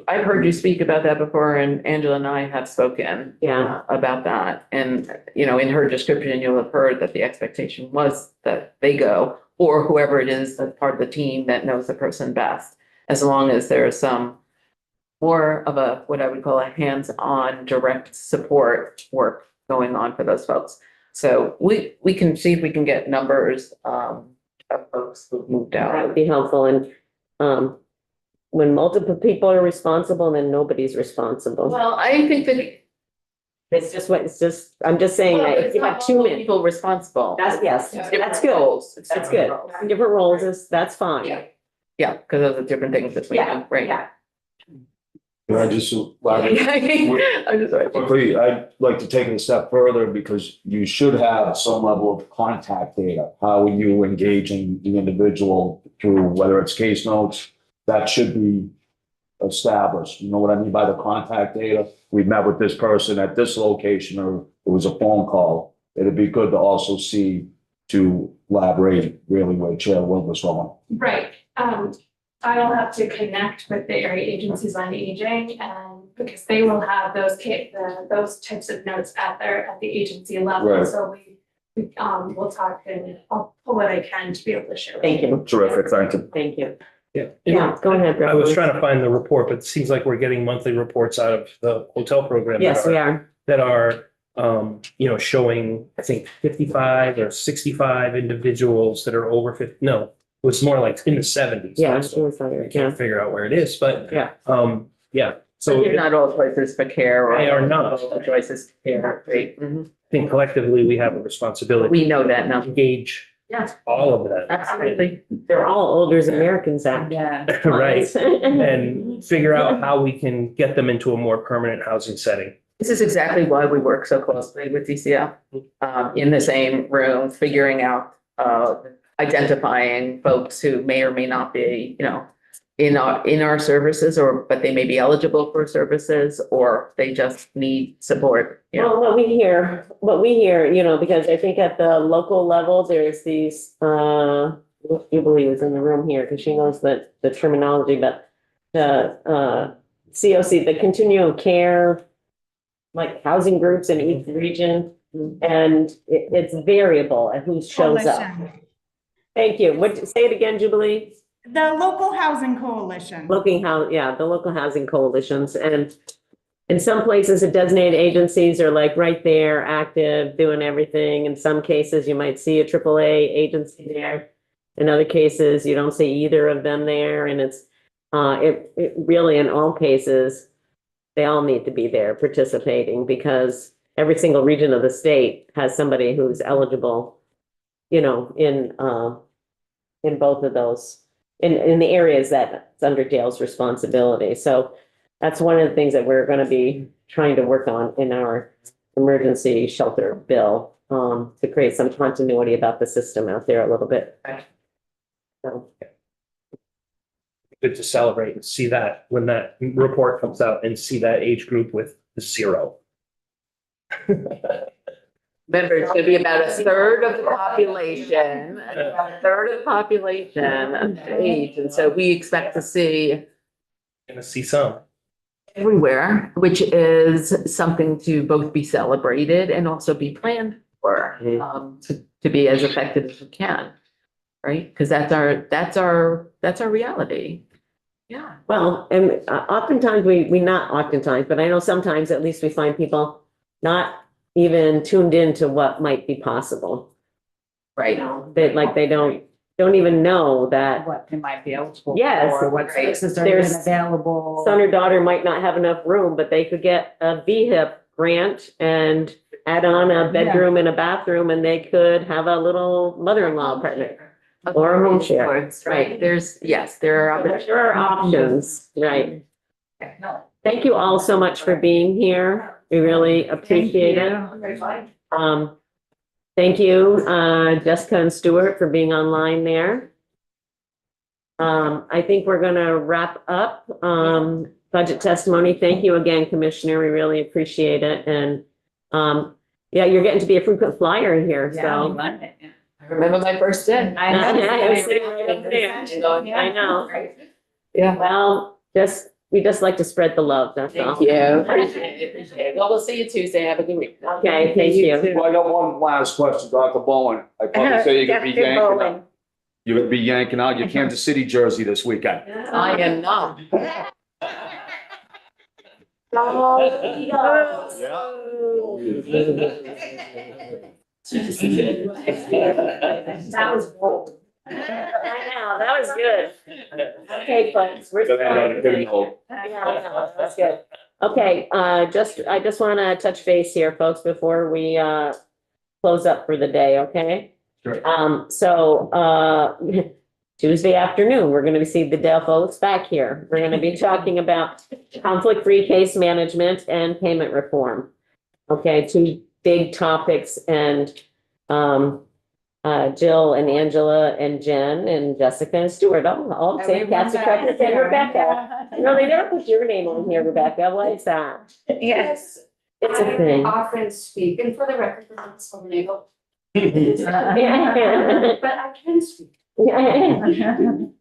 [SPEAKER 6] I've heard you speak about that before, and Angela and I have spoken
[SPEAKER 1] yeah,
[SPEAKER 6] about that. And, in her description, you'll have heard that the expectation was that they go, or whoever it is that's part of the team that knows the person best, as long as there's some more of a, what I would call a hands-on direct support work going on for those folks. So we can see if we can get numbers of folks who've moved
[SPEAKER 1] that
[SPEAKER 6] out.
[SPEAKER 1] would be helpful. And when multiple people are responsible, then nobody's responsible.
[SPEAKER 6] Well, I think that.
[SPEAKER 1] I'm just saying that if you have too many.
[SPEAKER 6] People responsible.
[SPEAKER 1] Yes, that's good. That's good. Different roles that's fine.
[SPEAKER 6] Yeah. Yeah, because those are different things between them, right?
[SPEAKER 1] Yeah.
[SPEAKER 3] Can I just,
[SPEAKER 6] I'm just sorry.
[SPEAKER 3] quickly, I'd like to take it a step further because you should have some level of contact data. How are you engaging the individual through whether it's case notes? That should be established. You know what I mean by the contact data? We met with this person at this location, or it was a phone call. It'd be good to also see, to elaborate really where Chair Wood was going.
[SPEAKER 4] Right, I will have to connect with the area agencies on aging and because they will have those types of notes at the agency level.
[SPEAKER 3] Right.
[SPEAKER 4] So we'll talk and I'll pull what I can to be able to share.
[SPEAKER 1] Thank you.
[SPEAKER 3] Terrific, thank you.
[SPEAKER 1] Thank you.
[SPEAKER 2] Yeah.
[SPEAKER 1] Yeah, go ahead.
[SPEAKER 2] I was trying to find the report, but it seems like we're getting monthly reports out of the hotel program.
[SPEAKER 1] Yes, we are.
[SPEAKER 2] That are, showing, I think 55 or 65 individuals that are over 50. No, it was more like in the 70s.
[SPEAKER 1] Yeah,
[SPEAKER 2] So
[SPEAKER 1] it was
[SPEAKER 2] I
[SPEAKER 1] other,
[SPEAKER 2] can't figure out where it is, but,
[SPEAKER 1] yeah.
[SPEAKER 2] yeah.
[SPEAKER 6] So
[SPEAKER 2] So
[SPEAKER 6] they're not all choices for care or.
[SPEAKER 2] They are not.
[SPEAKER 6] All choices for care, right? Mhm.
[SPEAKER 2] I think collectively we have a responsibility
[SPEAKER 6] We know that
[SPEAKER 2] to
[SPEAKER 6] now.
[SPEAKER 2] engage
[SPEAKER 6] Yeah.
[SPEAKER 2] all of that.
[SPEAKER 6] Absolutely.
[SPEAKER 1] They're all older Americans Act.
[SPEAKER 11] Yeah.
[SPEAKER 2] Right. And figure out how we can get them into a more permanent housing setting.
[SPEAKER 6] This is exactly why we work so closely with DCF, in the same room, figuring out, identifying folks who may or may not be, in our services, but they may be eligible for services, or they just need support,
[SPEAKER 1] Well, what we hear, because I think at the local level, there's these, Jubilee was in the room here because she knows the terminology, but the COC, the continuum of care, like housing groups in each region, and it's variable at who shows up.
[SPEAKER 12] Coalition.
[SPEAKER 1] Thank you. Say it again, Jubilee?
[SPEAKER 12] The local housing coalition.
[SPEAKER 1] The local housing coalitions. And in some places, the designated agencies are like right there, active, doing everything. In some cases, you might see a AAA agency there. In other cases, you don't see either of them there. And it's, it really, in all cases, they all need to be there participating because every single region of the state has somebody who's eligible, in both of those, in the areas that it's under Dale's responsibility. So that's one of the things that we're gonna be trying to work on in our emergency shelter bill, to create some continuity about the system out there a little bit. So,
[SPEAKER 2] Good to celebrate and see that when that report comes out and see that age group with 0.
[SPEAKER 6] Remember, it's gonna be about a third of the population, of age, and so we expect to see
[SPEAKER 2] Gonna see some.
[SPEAKER 6] everywhere, which is something to both be celebrated and also be planned for, to be as effective as we can. Right? Because that's our reality. Yeah.
[SPEAKER 1] well, and oftentimes we not oftentimes, but I know sometimes at least we find people not even tuned into what might be possible.
[SPEAKER 6] Right.
[SPEAKER 1] They like, they don't even know that
[SPEAKER 11] What they might be eligible
[SPEAKER 1] Yes,
[SPEAKER 11] for, what
[SPEAKER 6] right.
[SPEAKER 11] spaces are
[SPEAKER 1] There's
[SPEAKER 11] even available.
[SPEAKER 1] son or daughter might not have enough room, but they could get a VHIP grant and add on a bedroom and a bathroom, and they could have a little mother-in-law apartment. Or a home share.
[SPEAKER 6] Right, there are.
[SPEAKER 1] There are options, right? Thank you all so much for being here. We really appreciate it. Thank you, Jessica and Stuart, for being online there. I think we're gonna wrap up, budget testimony. Thank you again, Commissioner. We really appreciate it. And, yeah, you're getting to be a frequent flyer here,
[SPEAKER 11] Yeah, we
[SPEAKER 1] so.
[SPEAKER 11] love it.
[SPEAKER 6] I remember my first day.
[SPEAKER 11] I know.
[SPEAKER 1] I was sitting right up there. I know.
[SPEAKER 6] Yeah.
[SPEAKER 1] Well, we just like to spread the love, that's all.
[SPEAKER 6] Thank you. Appreciate it. Well, we'll see you Tuesday. Have a good week.
[SPEAKER 1] Okay, thank you.
[SPEAKER 3] Well, I got one last question, Dr. Bowen. I probably say you're gonna be yanking out. You're gonna be yanking out your Kansas City jersey this weekend.
[SPEAKER 6] I am not.
[SPEAKER 1] That was bold. I know, that was good. Okay, folks, we're. Yeah, that's good. Okay, I just want to touch base here, folks, before we close up for the day, okay?
[SPEAKER 3] Sure.
[SPEAKER 1] Tuesday afternoon, we're gonna see the Dale folks back here. We're gonna be talking about conflict-free case management and payment reform. Okay, two big topics, and Jill and Angela and Jen and Jessica and Stuart, all say Cassie Crackers and Rebecca. No, they never put your name on here, Rebecca. Why is that?
[SPEAKER 11] Yes.
[SPEAKER 1] It's a thing.
[SPEAKER 13] Often speak, and for the record, I'm not so able,
[SPEAKER 1] Yeah.
[SPEAKER 13] but I can speak.
[SPEAKER 1] And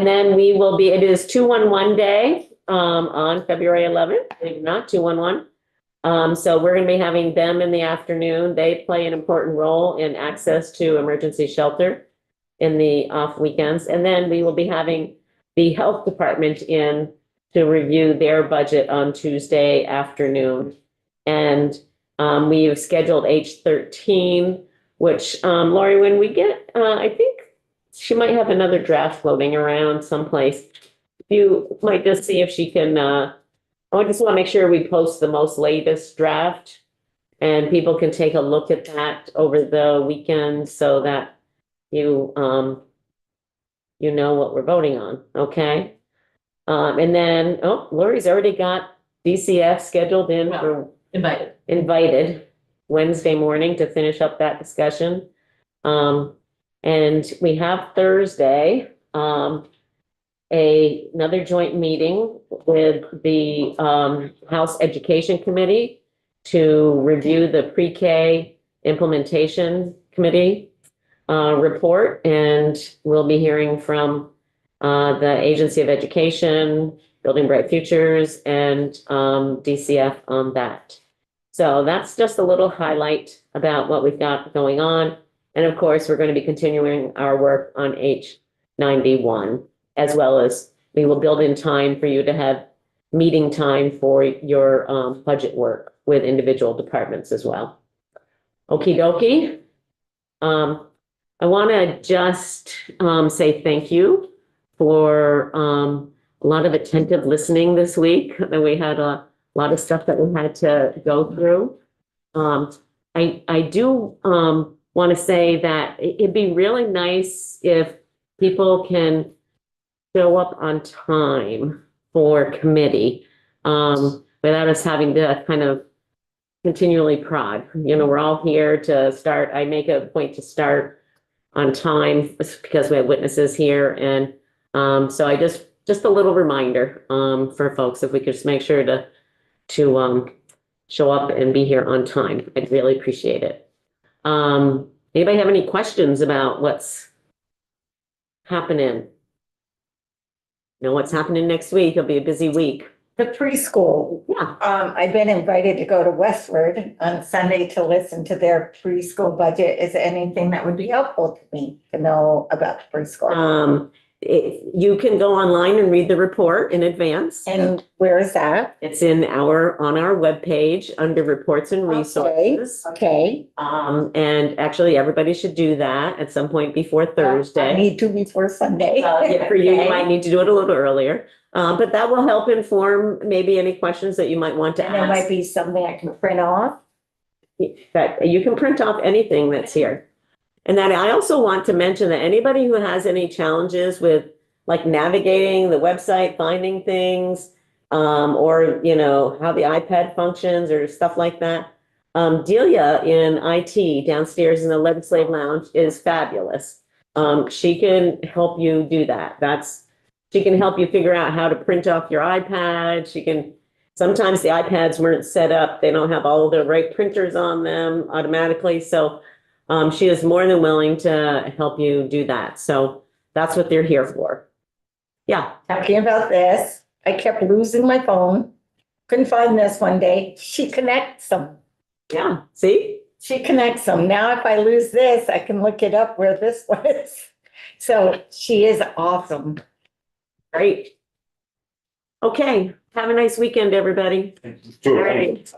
[SPEAKER 1] then we will be, it is 211 day, on February 11th, if not 211. So we're gonna be having them in the afternoon. They play an important role in access to emergency shelter in the off weekends. And then we will be having the health department in to review their budget on Tuesday afternoon. And, we have scheduled H13, which, Lori, when we get, I think she might have another draft floating around someplace. You might just see if she can, I just want to make sure we post the most latest draft and people can take a look at that over the weekend so that you know what we're voting on, okay? And then, Lori's already got DCF scheduled in for invited Wednesday morning to finish up that discussion. And we have Thursday, another joint meeting with the House Education Committee to review the pre-K implementation committee report. And we'll be hearing from the Agency of Education, Building Bright Futures, and DCF on that. So that's just a little highlight about what we've got going on. And of course, we're going to be continuing our work on H91, as well as we will build in time for you to have meeting time for your budget work with individual departments as well. Okie dokie. I want to just say thank you for a lot of attentive listening this week. We had a lot of stuff that we had to go through. I do want to say that it'd be really nice if people can show up on time for committee, without us having to kind of continually prod. You know, we're all here to start. I make a point to start on time because we have witnesses here. And so I just a little reminder for folks, if we could just make sure to show up and be here on time. I'd really appreciate it. Anybody have any questions about what's happening? You know, what's happening next week? It'll be a busy week.
[SPEAKER 14] The preschool,
[SPEAKER 1] Yeah.
[SPEAKER 14] I've been invited to go to Westward on Sunday to listen to their preschool budget. Is there anything that would be helpful to me to know about the preschool?
[SPEAKER 1] You can go online and read the report in advance.
[SPEAKER 14] And where is that?
[SPEAKER 1] It's on our webpage under reports and resources.
[SPEAKER 14] Okay,
[SPEAKER 1] And actually, everybody should do that at some point before
[SPEAKER 14] I
[SPEAKER 1] Thursday.
[SPEAKER 14] need to before Sunday.
[SPEAKER 1] Yeah, for you, you
[SPEAKER 14] Okay.
[SPEAKER 1] might need to do it a little earlier. But that will help inform maybe any questions that you might want to
[SPEAKER 14] And there might
[SPEAKER 1] ask.
[SPEAKER 14] be something I can print off.
[SPEAKER 1] That you can print off anything that's here. And then I also want to mention that anybody who has any challenges with like navigating the website, finding things, or you know, how the iPad functions or stuff like that. Delia in IT downstairs in the Legislative Lounge is fabulous. She can help you do that. She can help you figure out how to print off your iPad. Sometimes the iPads weren't set up. They don't have all of the right printers on them automatically. So she is more than willing to help you do that. So that's what they're here for. Yeah.
[SPEAKER 14] Talking about this, I kept losing my phone. Couldn't find this one day. She connects them.
[SPEAKER 1] Yeah. See?
[SPEAKER 14] She connects them. Now, if I lose this, I can look it up where this was. So she is awesome.
[SPEAKER 1] Great. Okay. Have a nice weekend, everybody. All right.